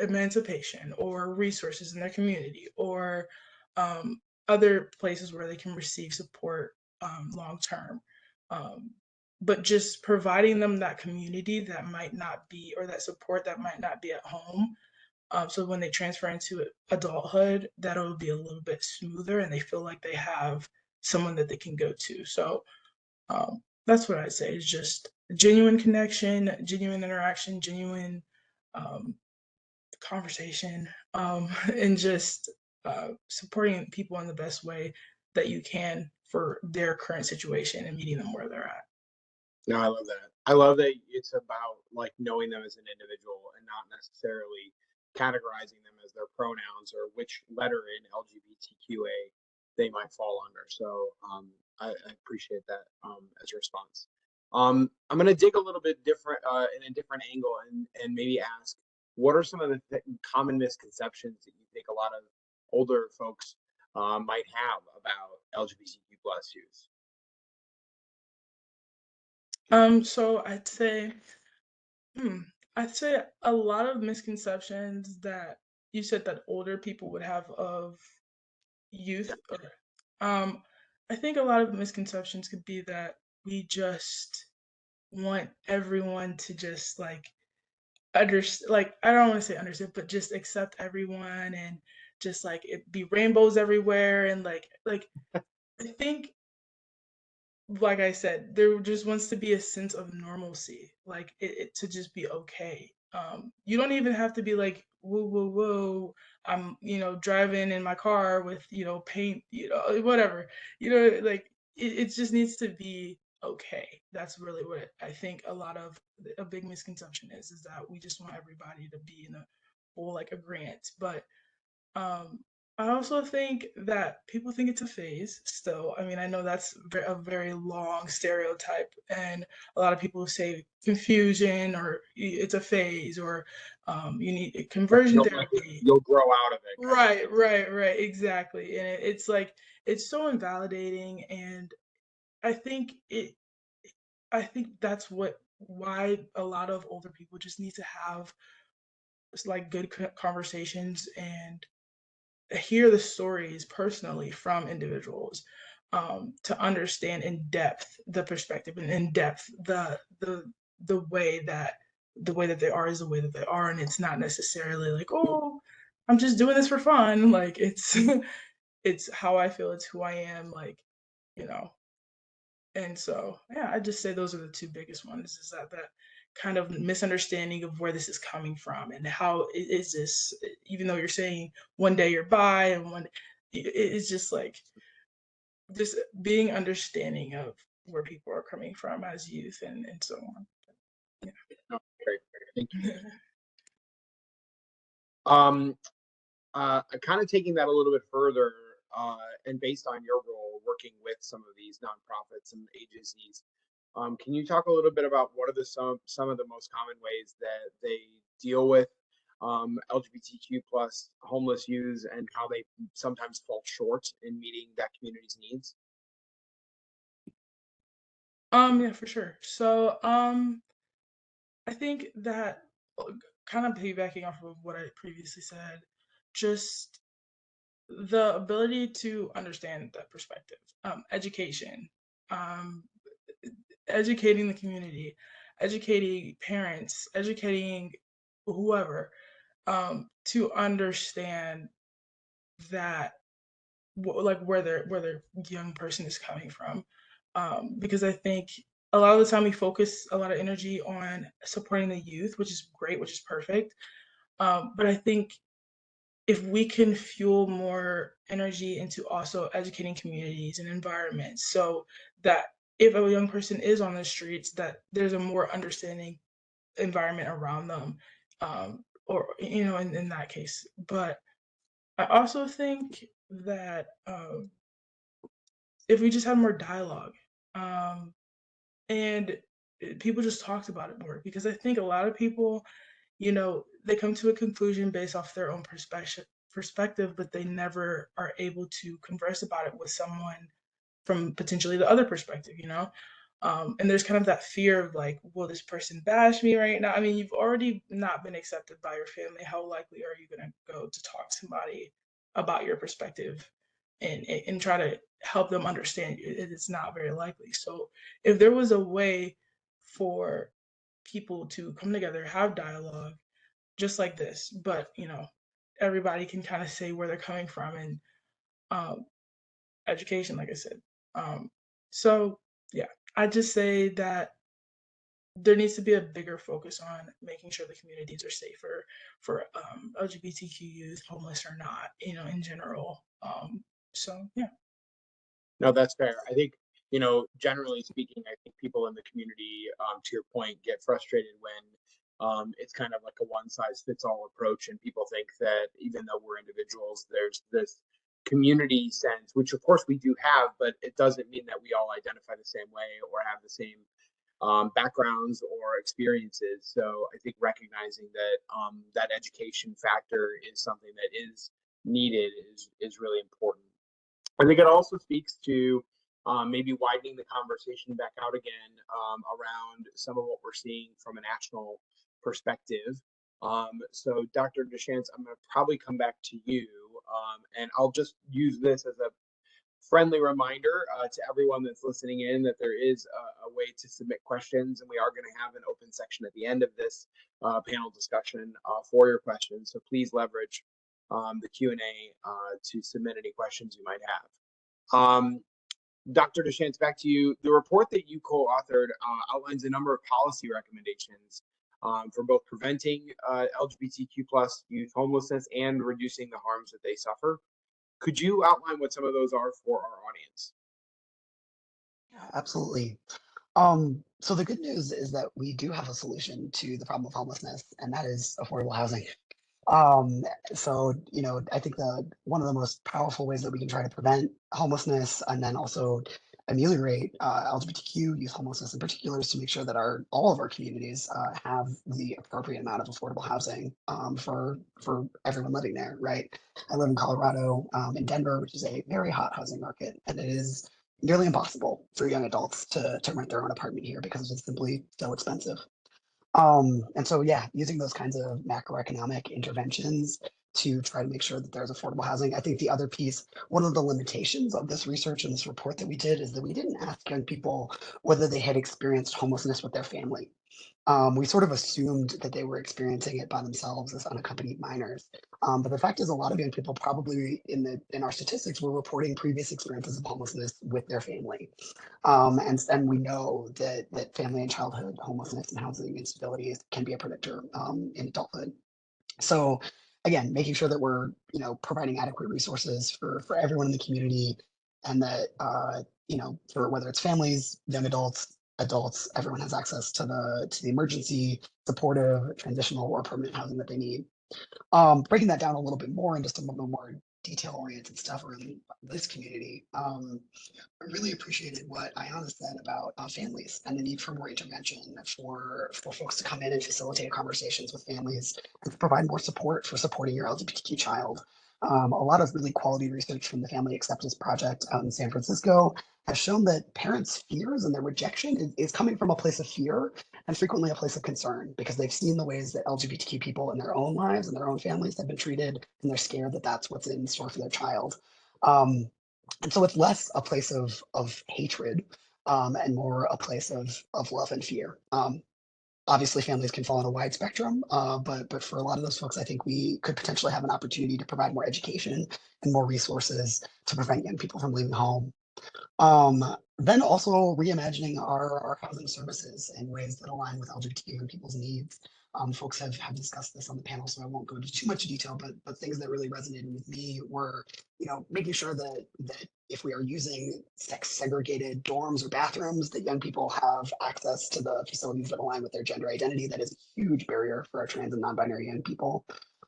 emancipation or resources in their community, or um, other places where they can receive support long term. Um, but just providing them that community that might not be, or that support that might not be at home. So when they transfer into adulthood, that'll be a little bit smoother and they feel like they have someone that they can go to. So that's what I'd say is just genuine connection, genuine interaction, genuine um, conversation, and just supporting people in the best way that you can for their current situation and meeting them where they're at. No, I love that. I love that it's about like knowing them as an individual and not necessarily categorizing them as their pronouns or which letter in LGBTQA they might fall under. So I appreciate that as a response. I'm going to dig a little bit different in a different angle and maybe ask, what are some of the common misconceptions that you think a lot of older folks might have about LGBTQ plus youth? So hmm, I'd say a lot of misconceptions that you said that older people would have of youth. Um, I think a lot of misconceptions could be that we just want everyone to just like understand, like I don't want to say understand, but just accept everyone, and just like it be rainbows everywhere, and like I think, like I said, there just wants to be a sense of normalcy, like it to just be okay. You don't even have to be like, whoa, whoa, whoa, I'm, driving in my car with, paint, whatever, like it just needs to be okay. That's really what I think a big misconception is that we just want everybody to be in a full like agreement. But um, I also think that people think it's a phase still. I mean, I know that's a very long stereotype, and a lot of people say confusion or it's a phase or you need conversion therapy. You'll grow out of it. Right, exactly. And it's like, it's so invalidating. And I think I think that's why a lot of older people just need to have like good conversations and hear the stories personally from individuals, to understand in depth the perspective and in depth the way that they are is the way that they are, and it's not necessarily like, oh, I'm just doing this for fun. Like it's it's how I feel, it's who I am, like, you know. And so, yeah, I just say those are the two biggest ones, is that kind of misunderstanding of where this is coming from and how is this, even though you're saying one day you're bi and it's just like, just being understanding of where people are coming from as youth and so on. Yeah. No, great. Thank you. Kind of taking that a little bit further, and based on your role working with some of these nonprofits and agencies, can you talk a little bit about what are some of the most common ways that they deal with LGBTQ plus homeless youth and how they sometimes fall short in meeting that community's needs? Yeah, for sure. So I think that, kind of piggybacking off of what I previously said, just the ability to understand that perspective, education, um, educating the community, educating parents, educating whoever, to understand that like where their young person is coming from, because I think a lot of the time we focus a lot of energy on supporting the youth, which is great, which is perfect, but I think if we can fuel more energy into also educating communities and environments, so that if a young person is on the streets, that there's a more understanding environment around them, or in that case. But I also think that if we just had more dialogue, and people just talked about it more, because I think a lot of people, they come to a conclusion based off their own perspective, but they never are able to converse about it with someone from potentially the other perspective. And there's kind of that fear of like, will this person bash me right now? I mean, you've already not been accepted by your family. How likely are you going to go to talk to somebody about your perspective and try to help them understand? It's not very likely. So if there was a way for people to come together, have dialogue, just like this, but everybody can kind of say where they're coming from, and um, education, like I said. So yeah, I just say that there needs to be a bigger focus on making sure the communities are safer for LGBTQ youth, homeless or not, in general. So yeah. No, that's fair. I think, generally speaking, I think people in the community, to your point, get frustrated when it's kind of like a one size fits all approach. And people think that even though we're individuals, there's this community sense, which of course we do have, but it doesn't mean that we all identify the same way or have the same backgrounds or experiences. So I think recognizing that that education factor is something that is needed is really important. I think it also speaks to maybe widening the conversation back out again around some of what we're seeing from a national perspective. So Dr. DeChants, I'm going to probably come back to you, and I'll just use this as a friendly reminder to everyone that's listening in that there is a way to submit questions, and we are going to have an open section at the end of this panel discussion for your questions. So please leverage the Q&A to submit any questions you might have. Dr. DeChants, back to you. The report that you co-authored outlines a number of policy recommendations for both preventing LGBTQ plus youth homelessness and reducing the harms that they suffer. Could you outline what some of those are for our audience? Yeah, absolutely. So the good news is that we do have a solution to the problem of homelessness, and that is affordable housing. Um, so, I think one of the most powerful ways that we can try to prevent homelessness and then also ameliorate LGBTQ youth homelessness in particular is to make sure that all of our communities have the appropriate amount of affordable housing for everyone living there, right? I live in Colorado, in Denver, which is a very hot housing market, and it is nearly impossible for young adults to rent their own apartment here because it's simply so expensive. And so, yeah, using those kinds of macroeconomic interventions to try to make sure that there's affordable housing. I think the other piece, one of the limitations of this research and this report that we did is that we didn't ask young people whether they had experienced homelessness with their family. We sort of assumed that they were experiencing it by themselves as unaccompanied minors. But the fact is, a lot of young people probably in our statistics were reporting previous experiences of homelessness with their family. And we know that family and childhood homelessness and housing instabilities can be a predictor in adulthood. So again, making sure that we're providing adequate resources for everyone in the community, and that for whether it's families, young adults, everyone has access to the emergency, supportive, transitional, or permanent housing that they need. Breaking that down a little bit more into some of the more detail-oriented stuff around this community. I really appreciated what Ayana said about families and the need for more intervention for folks to come in and facilitate conversations with families and to provide more support for supporting your LGBTQ child. A lot of really quality research from the Family Acceptance Project out in San Francisco has shown that parents' fears and their rejection is coming from a place of fear and frequently a place of concern because they've seen the ways that LGBTQ people in their own lives and their own families have been treated, and they're scared that that's what's in store for their child. And so it's less a place of hatred and more a place of love and fear. Obviously, families can fall on a wide spectrum, but for a lot of those folks, I think we could potentially have an opportunity to provide more education and more resources to prevent young people from leaving home. Then also reimagining our housing services in ways that align with LGBTQ and people's needs. Folks have discussed this on the panel, so I won't go into too much detail, but things that really resonated with me were, making sure that if we are using sex segregated dorms or bathrooms, that young people have access to the facilities that align with their gender identity. That is a huge barrier for our trans and non-binary young people.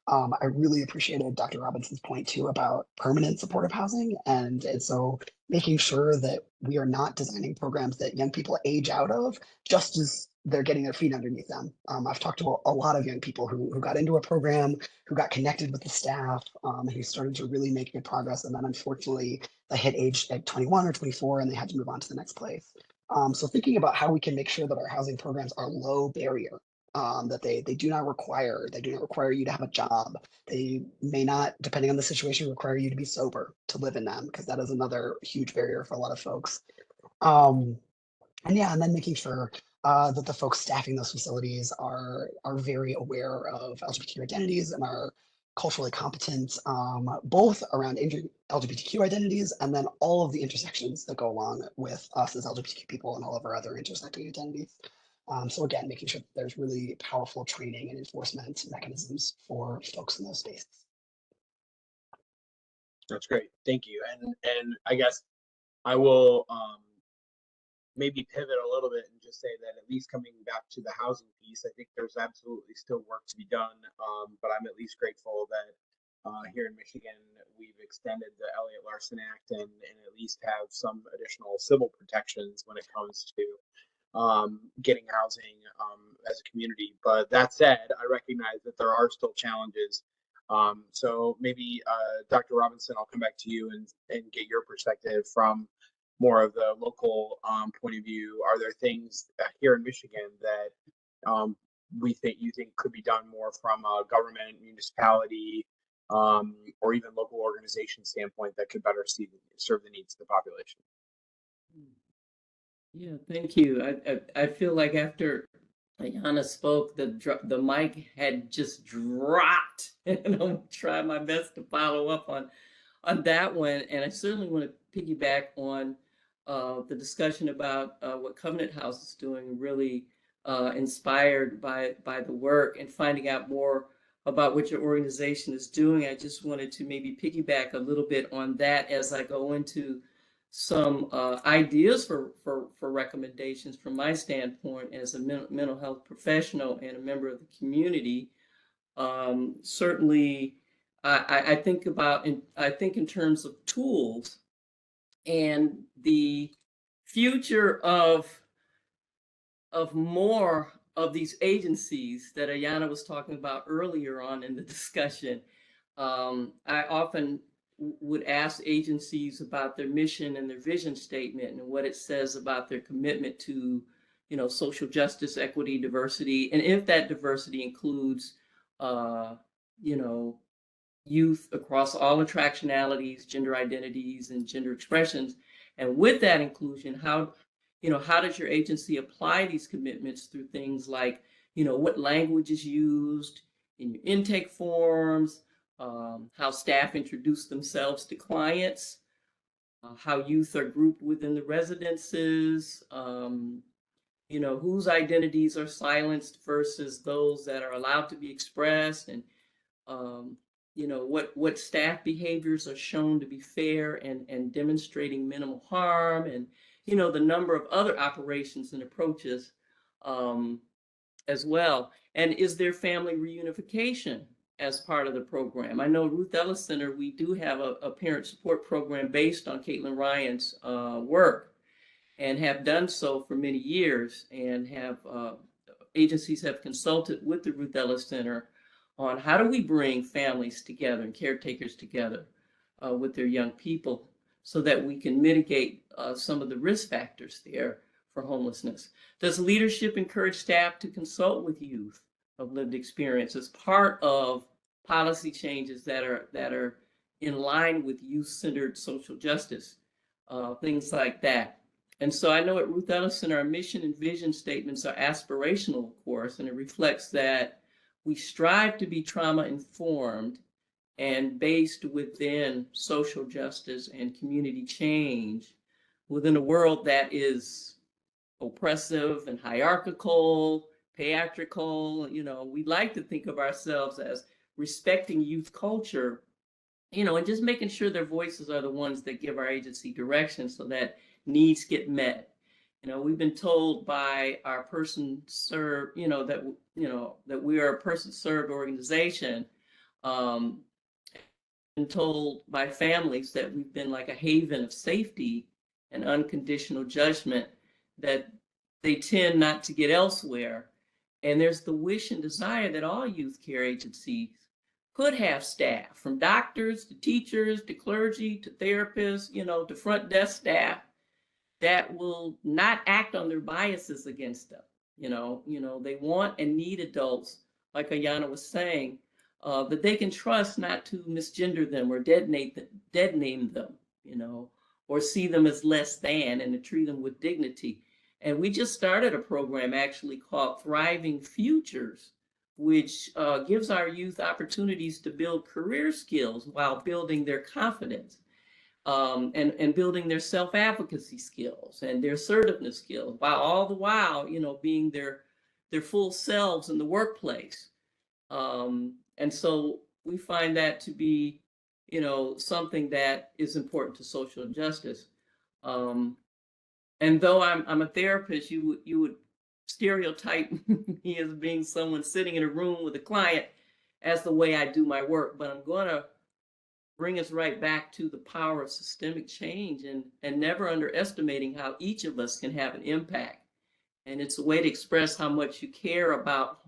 I really appreciated Dr. Robinson's point too about permanent supportive housing. And so making sure that we are not designing programs that young people age out of just as they're getting their feet underneath them. I've talked to a lot of young people who got into a program, who got connected with the staff, who started to really make good progress. And then unfortunately, they hit age like 21 or 24 and they had to move on to the next place. So thinking about how we can make sure that our housing programs are low barrier, that they do not require you to have a job. They may not, depending on the situation, require you to be sober to live in them, because that is another huge barrier for a lot of folks. And then making sure that the folks staffing those facilities are very aware of LGBTQ identities and are culturally competent, both around LGBTQ identities and then all of the intersections that go along with us as LGBTQ people and all of our other intersecting identities. So again, making sure that there's really powerful training and enforcement mechanisms for folks in those spaces. That's great. Thank you. And I guess I will maybe pivot a little bit and just say that at least coming back to the housing piece, I think there's absolutely still work to be done. But I'm at least grateful that here in Michigan, we've extended the Elliott Larson Act and at least have some additional civil protections when it comes to getting housing as a community. But that said, I recognize that there are still challenges. So maybe Dr. Robinson, I'll come back to you and get your perspective from more of the local point of view. Are there things here in Michigan that you think could be done more from a government, municipality, or even local organization standpoint that could better serve the needs of the population? Yeah, thank you. I feel like after Ayana spoke, the mic had just dropped, and I'm trying my best to follow up on that one. And I certainly want to piggyback on the discussion about what Covenant House is doing, really inspired by the work and finding out more about what your organization is doing. I just wanted to maybe piggyback a little bit on that as I go into some ideas for recommendations from my standpoint as a mental health professional and a member of the community. Certainly, I think in terms of tools and the future of more of these agencies that Ayana was talking about earlier on in the discussion. I often would ask agencies about their mission and their vision statement and what it says about their commitment to, social justice, equity, diversity, and if that diversity includes, youth across all attractionalities, gender identities, and gender expressions. And with that inclusion, how does your agency apply these commitments through things like, what language is used in your intake forms, how staff introduce themselves to clients, how youth are grouped within the residences, whose identities are silenced versus those that are allowed to be expressed, and what staff behaviors are shown to be fair and demonstrating minimal harm, and the number of other operations and approaches as well. And is there family reunification as part of the program? I know Ruth Ellis Center, we do have a parent support program based on Caitlin Ryan's work, and have done so for many years, and have agencies have consulted with the Ruth Ellis Center on how do we bring families together and caretakers together with their young people so that we can mitigate some of the risk factors there for homelessness. Does leadership encourage staff to consult with youth of lived experience as part of policy changes that are in line with youth-centered social justice, things like that? And so I know at Ruth Ellis Center, our mission and vision statements are aspirational, of course, and it reflects that we strive to be trauma-informed and based within social justice and community change within a world that is oppressive and hierarchical, patriarchal. We like to think of ourselves as respecting youth culture, and just making sure their voices are the ones that give our agency direction so that needs get met. We've been told by our person served, that we are a person served organization. Been told by families that we've been like a haven of safety and unconditional judgment, that they tend not to get elsewhere. And there's the wish and desire that all youth care agencies could have staff, from doctors to teachers to clergy to therapists, to front desk staff, that will not act on their biases against them. They want and need adults, like Ayana was saying, that they can trust not to misgender them or dead name them, or see them as less than, and to treat them with dignity. And we just started a program actually called Thriving Futures, which gives our youth opportunities to build career skills while building their confidence. And building their self-advocacy skills and their assertiveness skills, while all the while, being their full selves in the workplace. And so we find that to be, something that is important to social justice. And though I'm a therapist, you would stereotype me as being someone sitting in a room with a client as the way I do my work, but I'm going to bring us right back to the power of systemic change, and never underestimating how each of us can have an impact. And it's a way to express how much you care about,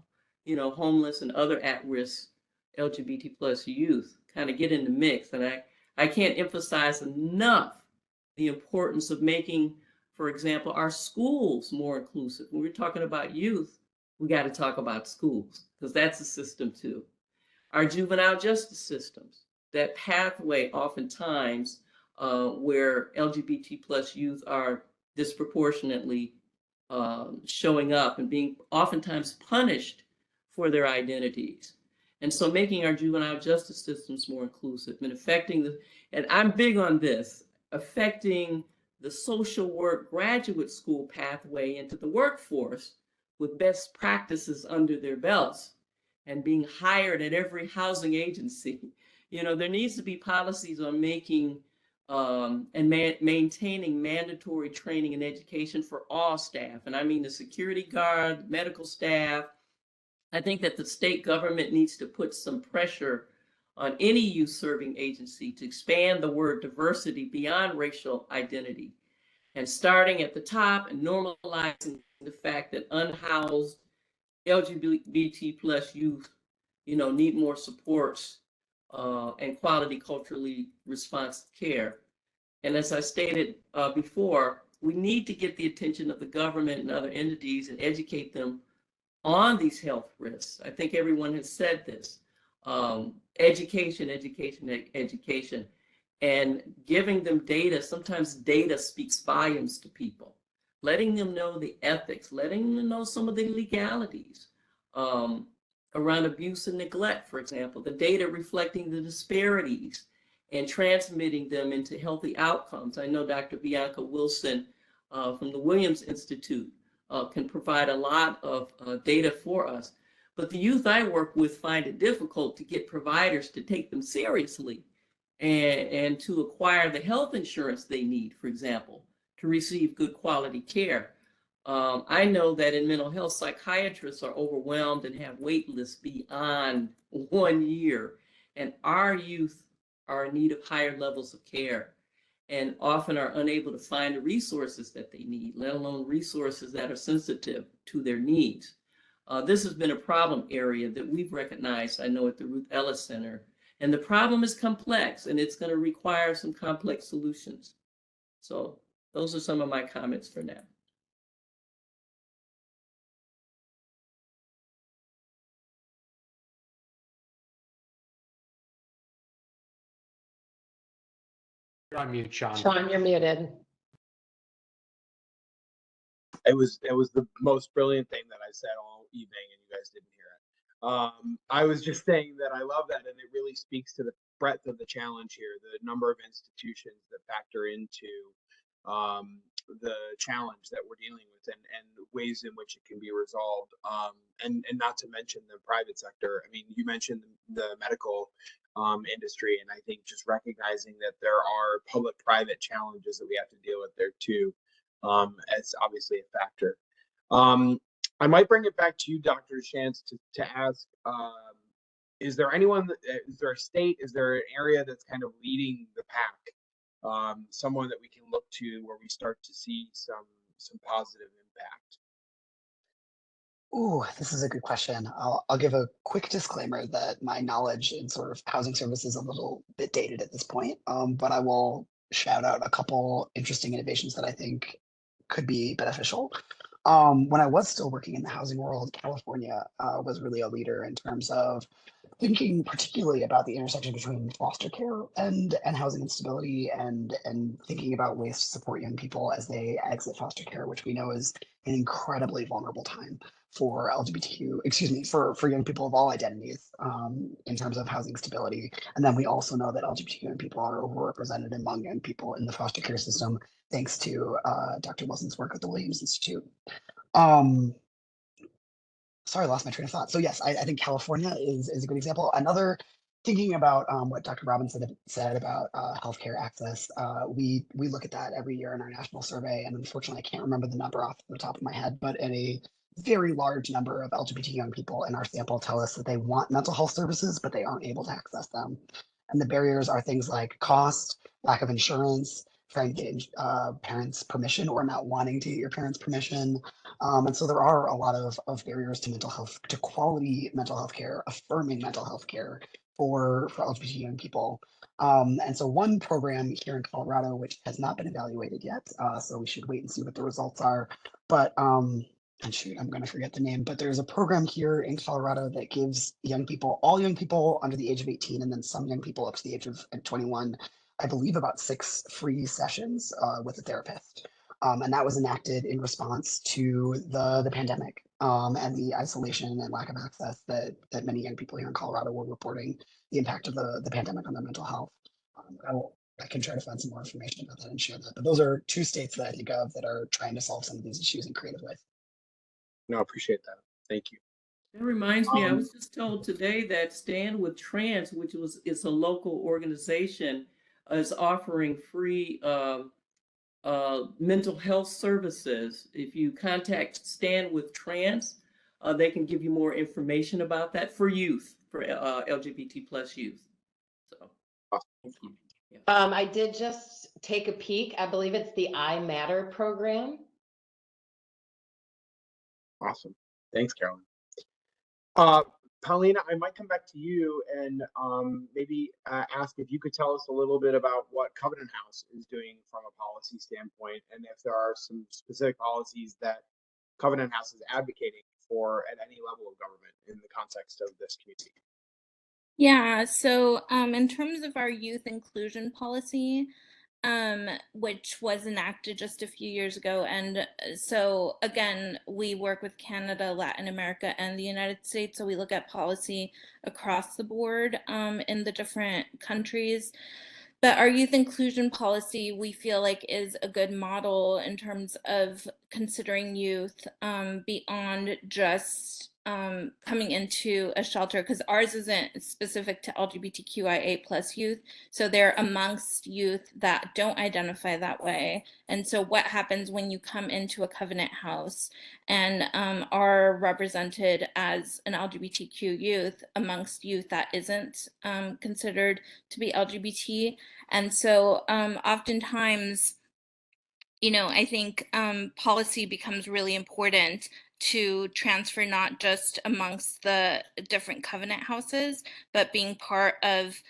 homeless and other at-risk LGBT plus youth, kind of get in the mix. And I can't emphasize enough the importance of making, for example, our schools more inclusive. When we're talking about youth, we got to talk about schools, because that's a system too. Our juvenile justice systems, that pathway oftentimes where LGBT plus youth are disproportionately showing up and being oftentimes punished for their identities. And so making our juvenile justice systems more inclusive and affecting and I'm big on this, affecting the social work graduate school pathway into the workforce with best practices under their belts and being hired at every housing agency. You know, there needs to be policies on making and maintaining mandatory training and education for all staff. And I mean the security guard, medical staff. I think that the state government needs to put some pressure on any youth serving agency to expand the word diversity beyond racial identity, and starting at the top and normalizing the fact that unhoused LGBT plus youth, you know, need more supports and quality culturally responsive care. And as I stated before, we need to get the attention of the government and other entities and educate them on these health risks. I think everyone has said this. Education, education, education, and giving them data. Sometimes data speaks volumes to people. Letting them know the ethics, letting them know some of the legalities around abuse and neglect, for example, the data reflecting the disparities and transmitting them into healthy outcomes. I know Dr. Bianca Wilson from the Williams Institute can provide a lot of data for us. But the youth I work with find it difficult to get providers to take them seriously and to acquire the health insurance they need, for example, to receive good quality care. I know that in mental health, psychiatrists are overwhelmed and have wait lists beyond 1 year. And our youth are in need of higher levels of care and often are unable to find the resources that they need, let alone resources that are sensitive to their needs. This has been a problem area that we've recognized, I know, at the Ruth Ellis Center. And the problem is complex, and it's going to require some complex solutions. So those are some of my comments for now. You're on mute, Sean. Sean, you're muted. It was the most brilliant thing that I said all evening, and you guys didn't hear it. I was just saying that I love that, and it really speaks to the breadth of the challenge here, the number of institutions that factor into the challenge that we're dealing with, and ways in which it can be resolved, and not to mention the private sector. I mean, you mentioned the medical industry, and I think just recognizing that there are public-private challenges that we have to deal with there too, as obviously a factor. I might bring it back to you, Dr. DeChants, to ask, is there anyone, is there a state, is there an area that's kind of leading the pack? Someone that we can look to where we start to see some positive impact? Ooh, this is a good question. I'll give a quick disclaimer that my knowledge in sort of housing services is a little bit dated at this point, but I will shout out a couple interesting innovations that I think could be beneficial. When I was still working in the housing world, California was really a leader in terms of thinking particularly about the intersection between foster care and housing instability, and thinking about ways to support young people as they exit foster care, which we know is an incredibly vulnerable time for for young people of all identities in terms of housing stability. And then we also know that LGBTQ young people are overrepresented among young people in the foster care system, thanks to Dr. Wilson's work at the Williams Institute. Sorry, I lost my train of thought. So yes, I think California is a good example. Another, thinking about what Dr. Robinson said about healthcare access, we look at that every year in our national survey, and unfortunately I can't remember the number off the top of my head, but a very large number of LGBT young people in our sample tell us that they want mental health services, but they aren't able to access them. And the barriers are things like cost, lack of insurance, trying to get parents' permission or not wanting to get your parents' permission. And so there are a lot of barriers to mental health, to quality mental health care, affirming mental health care for LGBT young people. And so one program here in Colorado, which has not been evaluated yet, so we should wait and see what the results are. But and shoot, I'm going to forget the name, but there's a program here in Colorado that gives young people, all young people under the age of 18, and then some young people up to the age of 21, I believe about 6 free sessions with a therapist. And that was enacted in response to the pandemic and the isolation and lack of access that many young people here in Colorado were reporting, the impact of the pandemic on their mental health. I can try to find some more information about that and share that. But those are 2 states that I think of that are trying to solve some of these issues in creative ways. No, I appreciate that. Thank you. That reminds me, I Um, was just told today that Stand with Trans, it's a local organization, is offering free mental health services. If you contact Stand with Trans, they can give you more information about that for youth, for LGBT plus youth. So, thank you. Yeah. I did just take a peek. I believe it's the I Matter program. Awesome. Thanks, Carolyn. Paulina, I might come back to you and maybe ask if you could tell us a little bit about what Covenant House is doing from a policy standpoint, and if there are some specific policies that Covenant House is advocating for at any level of government in the context of this community. Yeah, so in terms of our youth inclusion policy, which was enacted just a few years ago. And so again, we work with Canada, Latin America, and the United States. So we look at policy across the board in the different countries. But our youth inclusion policy, we feel like, is a good model in terms of considering youth beyond just coming into a shelter, because ours isn't specific to LGBTQIA plus youth. So they're amongst youth that don't identify that way. And so what happens when you come into a Covenant House and are represented as an LGBTQ youth amongst youth that isn't considered to be LGBT? And so oftentimes, I think policy becomes really important to transfer, not just amongst the different Covenant houses, but being part of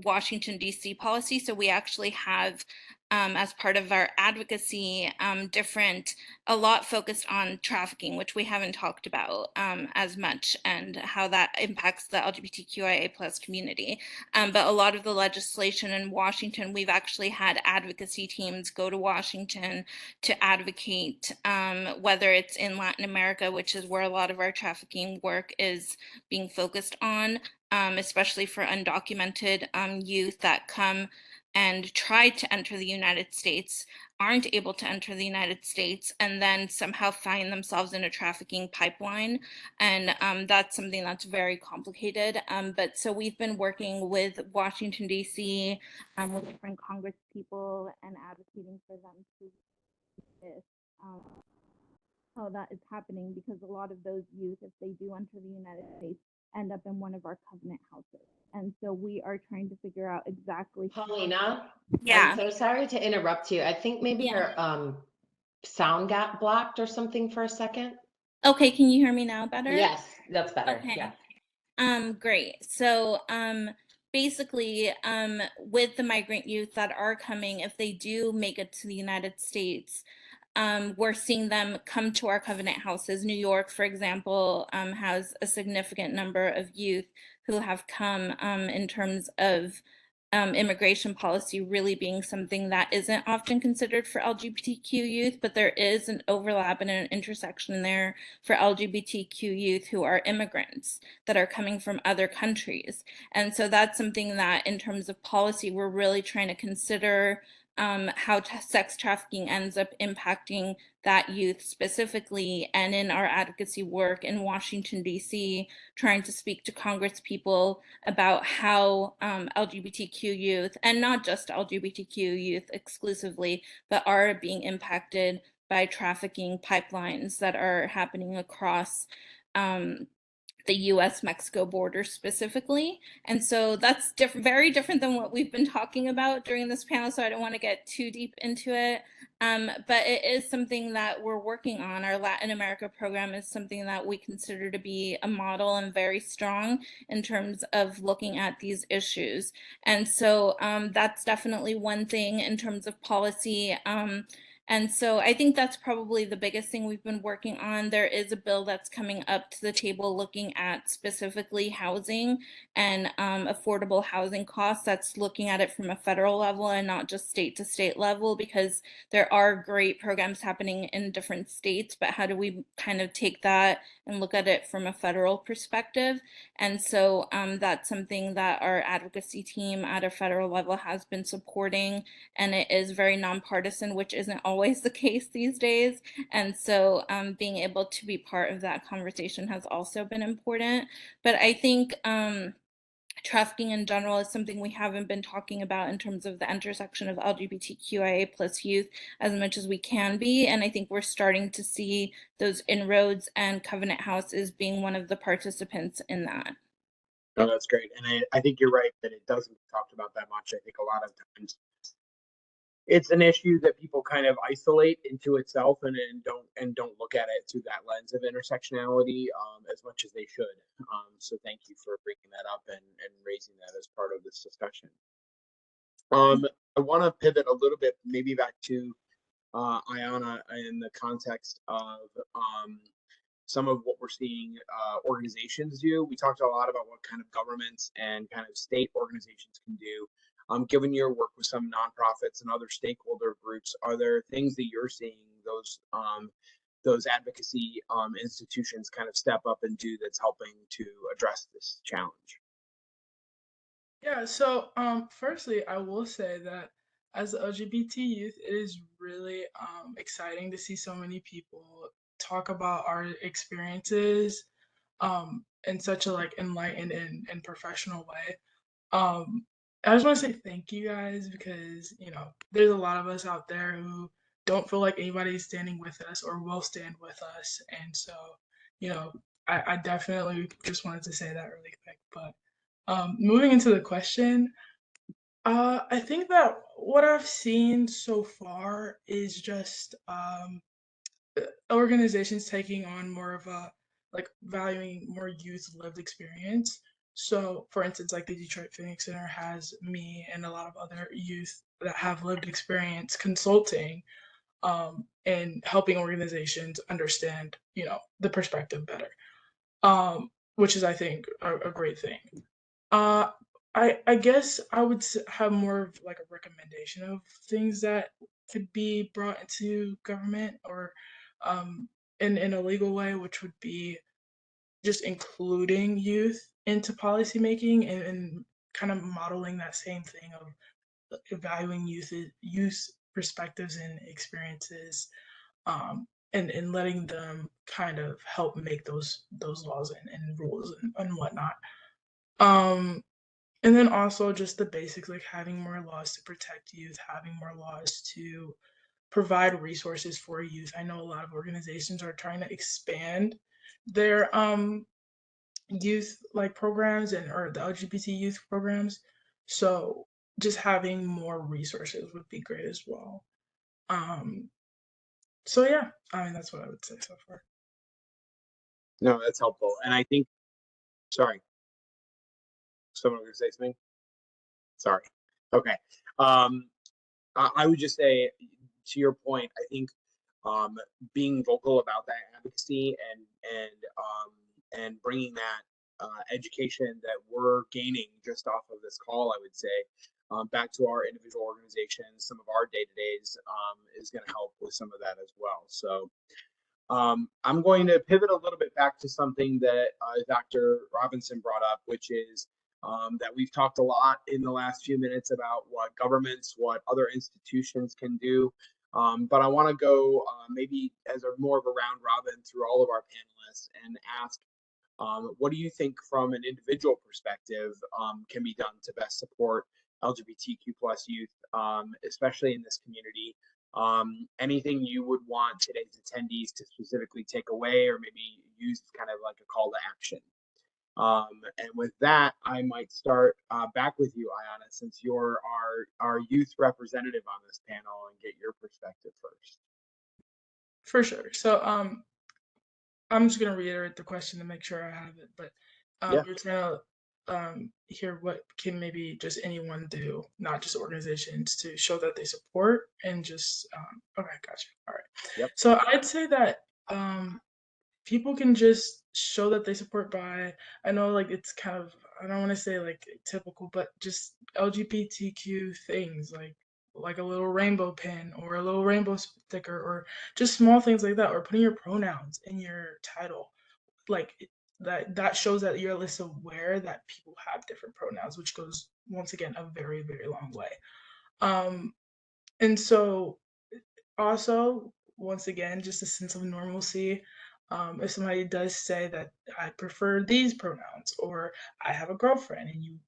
Washington, D.C. policy. So we actually have, as part of our advocacy, a lot focused on trafficking, which we haven't talked about as much, and how that impacts the LGBTQIA plus community. But a lot of the legislation in Washington, we've actually had advocacy teams go to Washington to advocate, whether it's in Latin America, which is where a lot of our trafficking work is being focused on, especially for undocumented youth that come and try to enter the United States, aren't able to enter the United States, and then somehow find themselves in a trafficking pipeline. And that's something that's very complicated. But so we've been working with Washington, D.C., with different Congress people and advocating for them to this, how that is happening, because a lot of those youth, if they do enter the United States, end up in one of our Covenant houses. And so we are trying to figure out exactly. Paulina, Yeah. I'm so sorry to interrupt you. I think maybe Yeah. your sound got blocked or something for a second. Okay, can you hear me now better? Yes, that's better. Okay. Yeah. Great. So basically, with the migrant youth that are coming, if they do make it to the United States, we're seeing them come to our Covenant houses. New York, for example, has a significant number of youth who have come in terms of immigration policy really being something that isn't often considered for LGBTQ youth, but there is an overlap and an intersection there for LGBTQ youth who are immigrants that are coming from other countries. And so that's something that, in terms of policy, we're really trying to consider how sex trafficking ends up impacting that youth specifically. And in our advocacy work in Washington, D.C., trying to speak to Congress people about how LGBTQ youth, and not just LGBTQ youth exclusively, but are being impacted by trafficking pipelines that are happening across the US-Mexico border specifically. And so that's very different than what we've been talking about during this panel, so I don't want to get too deep into it. But it is something that we're working on. Our Latin America program is something that we consider to be a model and very strong in terms of looking at these issues. And so that's definitely one thing in terms of policy. And so I think that's probably the biggest thing we've been working on. There is a bill that's coming up to the table looking at specifically housing and affordable housing costs. That's looking at it from a federal level and not just state to state level, because there are great programs happening in different states, but how do we kind of take that and look at it from a federal perspective? And so that's something that our advocacy team at a federal level has been supporting, and it is very nonpartisan, which isn't always always the case these days. And so being able to be part of that conversation has also been important. But I think trafficking in general is something we haven't been talking about in terms of the intersection of LGBTQIA plus youth as much as we can be. And I think we're starting to see those inroads, and Covenant House is being one of the participants in that. No, that's great. And I think you're right that it doesn't get talked about that much. I think a lot of times it's an issue that people kind of isolate into itself and don't look at it through that lens of intersectionality as much as they should. So thank you for bringing that up and raising that as part of this discussion. I want to pivot a little bit, maybe back to Ayana in the context of some of what we're seeing organizations do. We talked a lot about what kind of governments and kind of state organizations can do. Given your work with some nonprofits and other stakeholder groups, are there things that you're seeing those advocacy institutions kind of step up and do that's helping to address this challenge? Yeah, so firstly, I will say that as LGBT youth, it is really exciting to see so many people talk about our experiences in such a like enlightened and professional way. I just want to say thank you guys, because there's a lot of us out there who don't feel like anybody's standing with us or will stand with us, and so I definitely just wanted to say that really quick. But moving into the question, I think that what I've seen so far is just organizations taking on more of a like valuing more youth lived experience. So, for instance, like the Detroit Phoenix Center has me and a lot of other youth that have lived experience consulting and helping organizations understand, the perspective better, which is, I think, a great thing. Uh, I guess I would have more of like a recommendation of things that could be brought into government or um, in a legal way, which would be just including youth into policymaking and kind of modeling that same thing of valuing youth perspectives and experiences, and letting them kind of help make those laws and rules and whatnot. Um, and then also just the basics, like having more laws to protect youth, having more laws to provide resources for youth. I know a lot of organizations are trying to expand their youth like programs or the LGBT youth programs. So just having more resources would be great as well. So yeah, I mean that's what I would say so far. No, that's helpful. And I think, sorry, someone going to say something? Sorry. Okay. I would just say, to your point, I think being vocal about that advocacy and bringing that education that we're gaining just off of this call, I would say, back to our individual organizations, some of our day-to-days is going to help with some of that as well. So I'm going to pivot a little bit back to something that Dr. Robinson brought up, which is that we've talked a lot in the last few minutes about what governments, what other institutions can do. But I want to go maybe as a more of a round robin through all of our panelists and ask, what do you think from an individual perspective can be done to best support LGBTQ plus youth, especially in this community? Anything you would want today's attendees to specifically take away or maybe use kind of like a call to action? And with that, I might start back with you, Ayana, since you're our youth representative on this panel, and get your perspective first. For sure. So I'm just gonna reiterate the question to make sure I have it, but Yeah. you're trying to hear what can maybe just anyone do, not just organizations, to show that they support and just okay, gotcha. All right. Yep. So I'd say that people can just show that they support by, I know like it's kind of, I don't want to say like typical, but just LGBTQ things like a little rainbow pin or a little rainbow sticker or just small things like that, or putting your pronouns in your title, like that shows that you're at least aware that people have different pronouns, which goes once again a very, very long way. And so also, once again, just a sense of normalcy. If somebody does say that I prefer these pronouns or I have a girlfriend, and you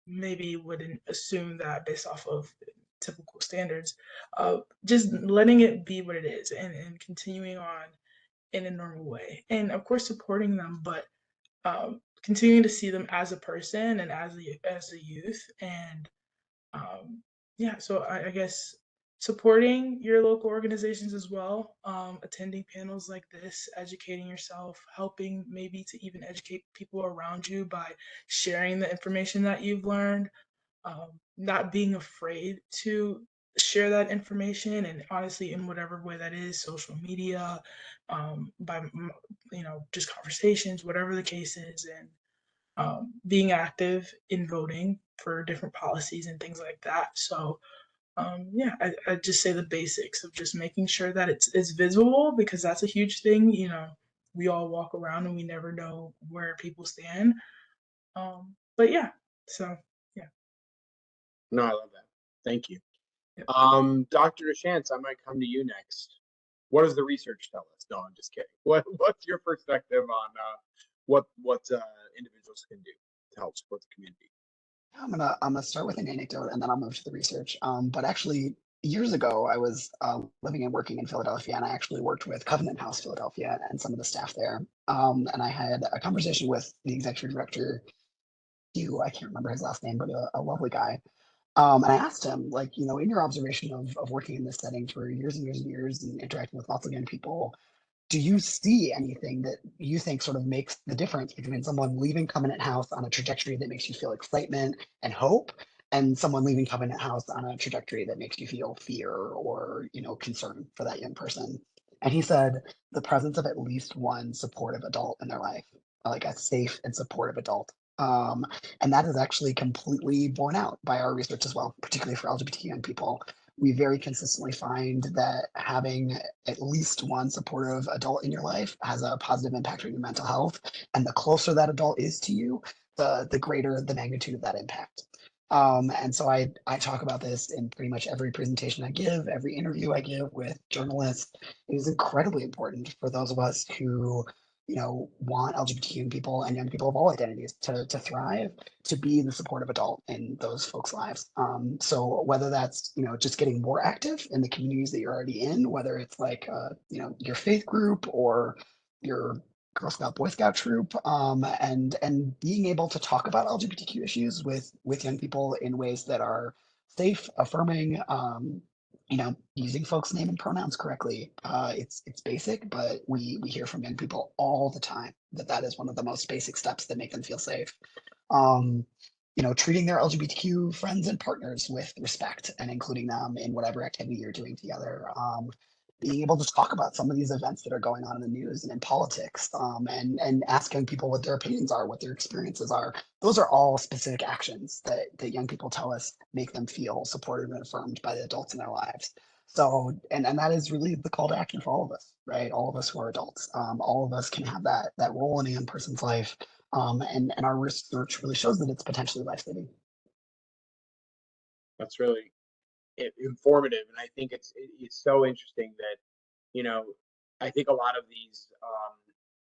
maybe wouldn't assume that based off of typical standards, just letting it be what it is and continuing on in a normal way. And of course, supporting them, but continuing to see them as a person and as a youth. And yeah, so I guess supporting your local organizations as well, attending panels like this, educating yourself, helping maybe to even educate people around you by sharing the information that you've learned, not being afraid to share that information, and honestly, in whatever way that is, social media, by just conversations, whatever the case is, and being active in voting for different policies and things like that. So yeah, I just say the basics of just making sure that it's visible, because that's a huge thing. We all walk around and we never know where people stand. But yeah, so yeah. No, I love that. Thank you. Yep. Dr. DeChants, I might come to you next. What does the research tell us? No, I'm just kidding. What's your perspective on what individuals can do to help support the community? I'm gonna start with an anecdote and then I'll move to the research. But actually, years ago, I was living and working in Philadelphia, and I actually worked with Covenant House Philadelphia and some of the staff there. And I had a conversation with the executive director. I can't remember his last name, but a lovely guy. And I asked him, like, in your observation of working in this setting for years and years and years and interacting with lots of young people, do you see anything that you think sort of makes the difference between someone leaving Covenant House on a trajectory that makes you feel excitement and hope, and someone leaving Covenant House on a trajectory that makes you feel fear or, concern for that young person? And he said the presence of at least one supportive adult in their life, like a safe and supportive adult. Um, and that is actually completely borne out by our research as well, particularly for LGBT young people. We very consistently find that having at least one supportive adult in your life has a positive impact on your mental health. And the closer that adult is to you, the greater the magnitude of that impact. And so I talk about this in pretty much every presentation I give, every interview I give with journalists. It is incredibly important for those of us who want LGBTQ people and young people of all identities to thrive, to be the supportive adult in those folks' lives. So whether that's, just getting more active in the communities that you're already in, whether it's like, your faith group or your Girl Scout, Boy Scout troop, and being able to talk about LGBTQ issues with young people in ways that are safe, affirming, using folks' name and pronouns correctly. It's basic, but we hear from young people all the time that is one of the most basic steps that make them feel safe. Um, treating their LGBTQ friends and partners with respect and including them in whatever activity you're doing together. Being able to talk about some of these events that are going on in the news and in politics, and asking people what their opinions are, what their experiences are. Those are all specific actions that young people tell us make them feel supported and affirmed by the adults in their lives. So, and that is really the call to action for all of us, right? All of us who are adults, all of us can have that role in a young person's life. And our research really shows that it's potentially life-saving. That's really informative, and I think it's so interesting that I think a lot of these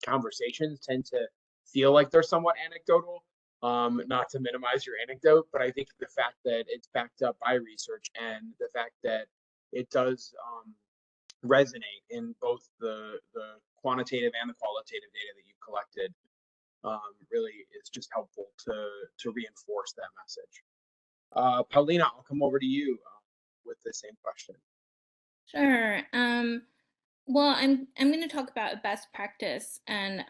conversations tend to feel like they're somewhat anecdotal. Not to minimize your anecdote, but I think the fact that it's backed up by research and the fact that it does resonate in both the quantitative and the qualitative data that you've collected really is just helpful to reinforce that message. Paulina, I'll come over to you with the same question. Sure. Well, I'm going to talk about a best practice, and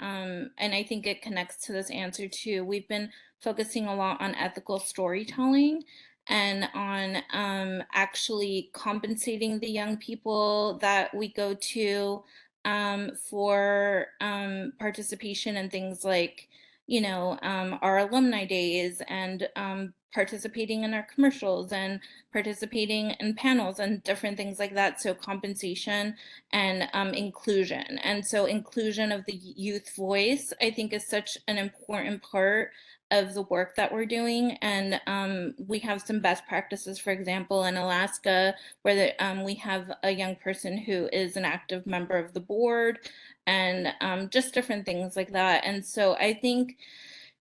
I think it connects to this answer too. We've been focusing a lot on ethical storytelling and on actually compensating the young people that we go to for participation in things like, our alumni days, and participating in our commercials and participating in panels and different things like that. So compensation and inclusion. And so inclusion of the youth voice, I think, is such an important part of the work that we're doing. And we have some best practices, for example, in Alaska, where we have a young person who is an active member of the board, and just different things like that. And so I think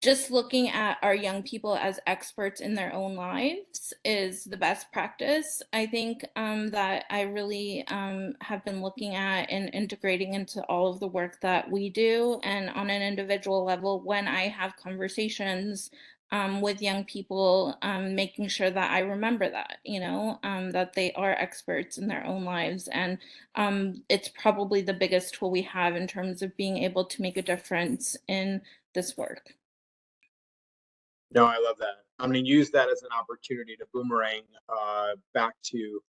just looking at our young people as experts in their own lives is the best practice. I think that I really have been looking at and integrating into all of the work that we do. And on an individual level, when I have conversations with young people, making sure that I remember that, that they are experts in their own lives. And it's probably the biggest tool we have in terms of being able to make a difference in this work. No, I love that. I'm going to use that as an opportunity to boomerang back to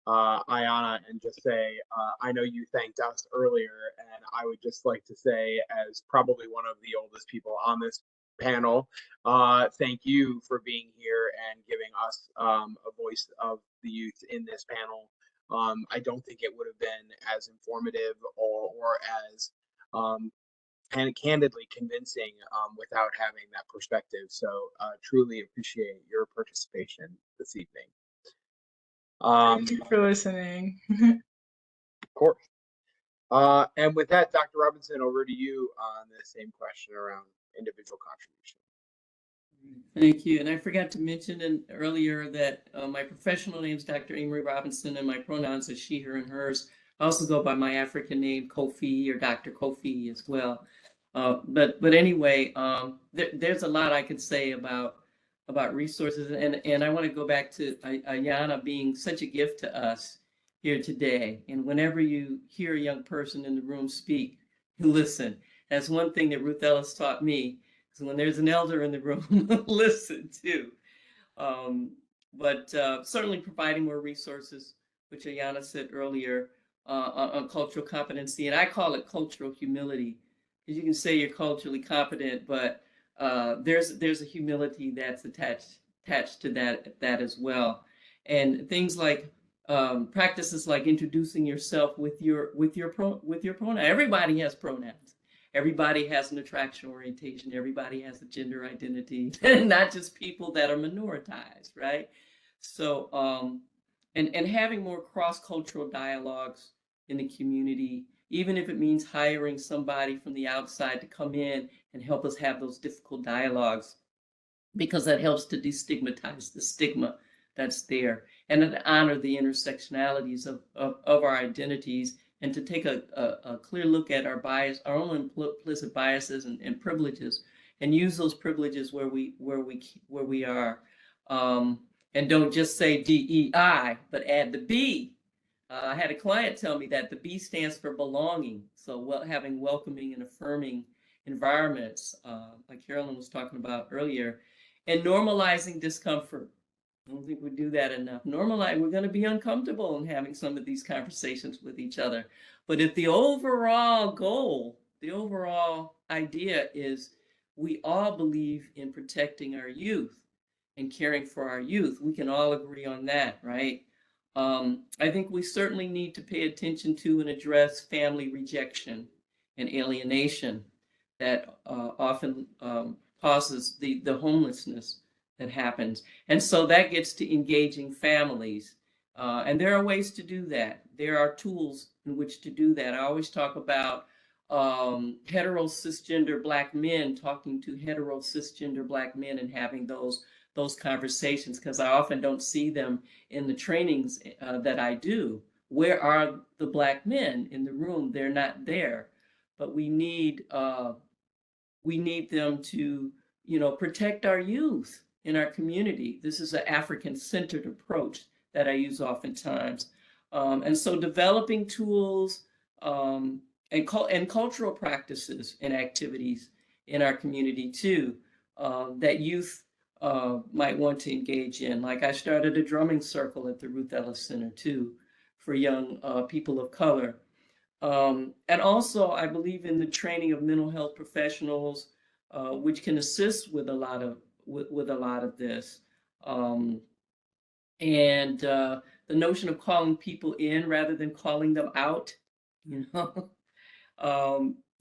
Ayana and just say, I know you thanked us earlier, and I would just like to say, as probably one of the oldest people on this panel, thank you for being here and giving us a voice of the youth in this panel. I don't think it would have been as informative or as and candidly convincing without having that perspective. So truly appreciate your participation this evening. Thank you for listening. Of course. And with that, Dr. Robinson, over to you on the same question around individual contribution. Thank you. And I forgot to mention earlier that my professional name is Dr. Amorie Robinson, and my pronouns are she, her, and hers. I also go by my African name, Kofi, or Dr. Kofi as well. But anyway, there's a lot I could say about resources, and I want to go back to Ayana being such a gift to us here today. And whenever you hear a young person in the room speak, you listen. That's one thing that Ruth Ellis taught me. So when there's an elder in the room, listen too. But certainly providing more resources, which Ayana said earlier, on cultural competency, and I call it cultural humility. Because you can say you're culturally competent, but there's a humility that's attached to that as well. And things like practices like introducing yourself with your pronoun. Everybody has pronouns. Everybody has an attraction orientation. Everybody has a gender identity, not just people that are minoritized, right? So and having more cross-cultural dialogues in the community, even if it means hiring somebody from the outside to come in and help us have those difficult dialogues, because that helps to destigmatize the stigma that's there and to honor the intersectionalities of our identities, and to take a clear look at our bias, our own implicit biases and privileges, and use those privileges where we are, and don't just say DEI, but add the B. I had a client tell me that the B stands for belonging. So having welcoming and affirming environments, like Carolyn was talking about earlier, and normalizing discomfort. I don't think we do that enough. We're going to be uncomfortable in having some of these conversations with each other. But if the overall goal, the overall idea is we all believe in protecting our youth and caring for our youth, we can all agree on that, right? I think we certainly need to pay attention to and address family rejection and alienation that often causes the homelessness that happens. And so that gets to engaging families. And there are ways to do that. There are tools in which to do that. I always talk about hetero cisgender Black men talking to hetero cisgender Black men and having those conversations, because I often don't see them in the trainings that I do. Where are the Black men in the room? They're not there. But we need them to, protect our youth in our community. This is an African-centered approach that I use oftentimes. And so developing tools and cultural practices and activities in our community too, that youth might want to engage in. Like I started a drumming circle at the Ruth Ellis Center too, for young people of color. And also I believe in the training of mental health professionals, which can assist with a lot of this. And the notion of calling people in rather than calling them out,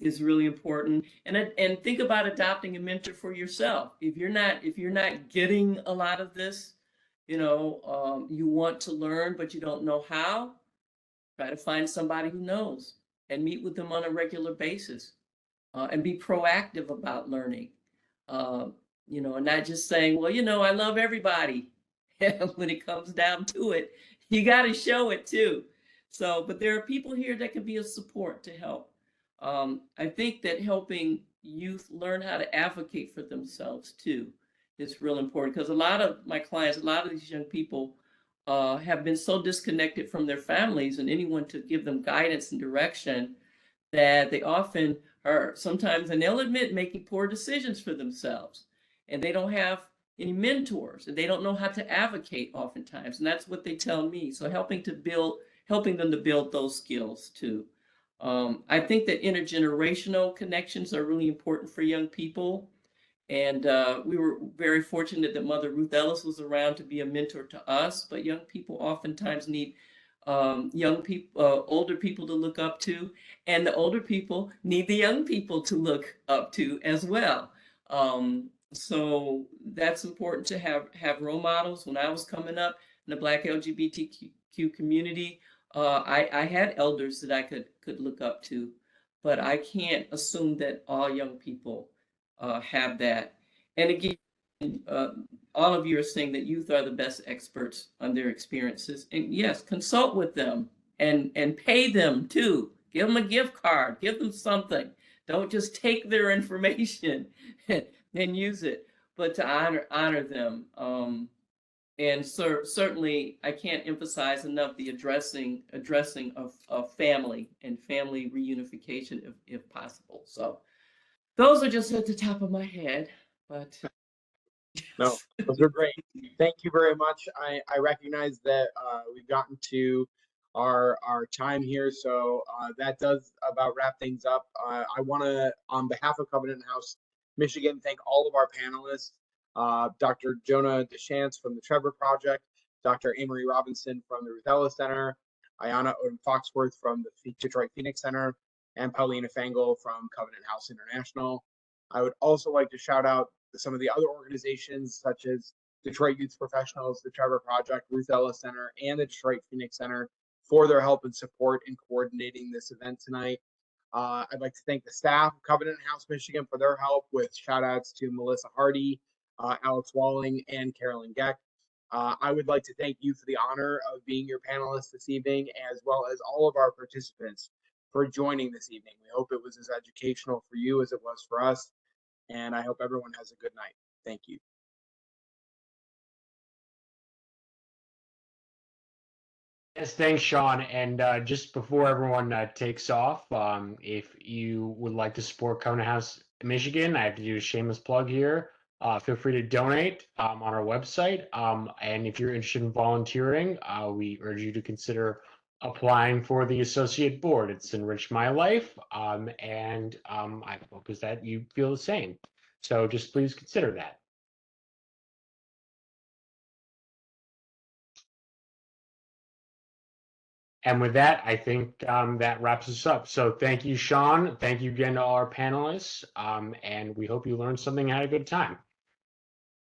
is really important. And think about adopting a mentor for yourself. If you're not getting a lot of this, you know, you want to learn, but you don't know how, try to find somebody who knows and meet with them on a regular basis, and be proactive about learning. You know, and not just saying, well, you know, I love everybody. When it comes down to it, you got to show it too. So, but there are people here that can be a support to help. I think that helping youth learn how to advocate for themselves too is real important, because a lot of my clients, a lot of these young people have been so disconnected from their families and anyone to give them guidance and direction that they often are sometimes, and they'll admit, making poor decisions for themselves. And they don't have any mentors, and they don't know how to advocate oftentimes. And that's what they tell me. So helping them to build those skills too. I think that intergenerational connections are really important for young people. And we were very fortunate that Mother Ruth Ellis was around to be a mentor to us, but young people oftentimes need older people to look up to, and the older people need the young people to look up to as well. So that's important to have role models. When I was coming up in the Black LGBTQ community, I had elders that I could look up to, but I can't assume that all young people have that. And again, all of you are saying that youth are the best experts on their experiences. And yes, consult with them and pay them too. Give them a gift card, give them something. Don't just take their information and use it, but to honor them. And certainly, I can't emphasize enough the addressing of family and family reunification if possible. So those are just at the top of my head, but No, those are great. Thank you very much. I recognize that we've gotten to our time here, so that does about wrap things up. I want to, on behalf of Covenant House Michigan, thank all of our panelists. Dr. Jonah DeChants from the Trevor Project, Dr. Amorie Robinson from the Ruth Ellis Center, Ayana Odom Foxworth from the Detroit Phoenix Center, and Paulina Fangel from Covenant House International. I would also like to shout out some of the other organizations such as Detroit Youth Professionals, the Trevor Project, Ruth Ellis Center, and the Detroit Phoenix Center for their help and support in coordinating this event tonight. I'd like to thank the staff of Covenant House Michigan for their help, with shout outs to Melissa Hardy, Alex Walling, and Carolyn Geck. I would like to thank you for the honor of being your panelists this evening, as well as all of our participants for joining this evening. We hope it was as educational for you as it was for us, and I hope everyone has a good night. Thank you. Yes, thanks, Sean. And just before everyone takes off, if you would like to support Covenant House Michigan, I have to do a shameless plug here. Feel free to donate on our website. And if you're interested in volunteering, we urge you to consider applying for the associate board. It's enriched my life, and I hope is that you feel the same. So just please consider that. And with that, I think that wraps us up. So thank you, Sean. Thank you again to all our panelists. And we hope you learned something and had a good time.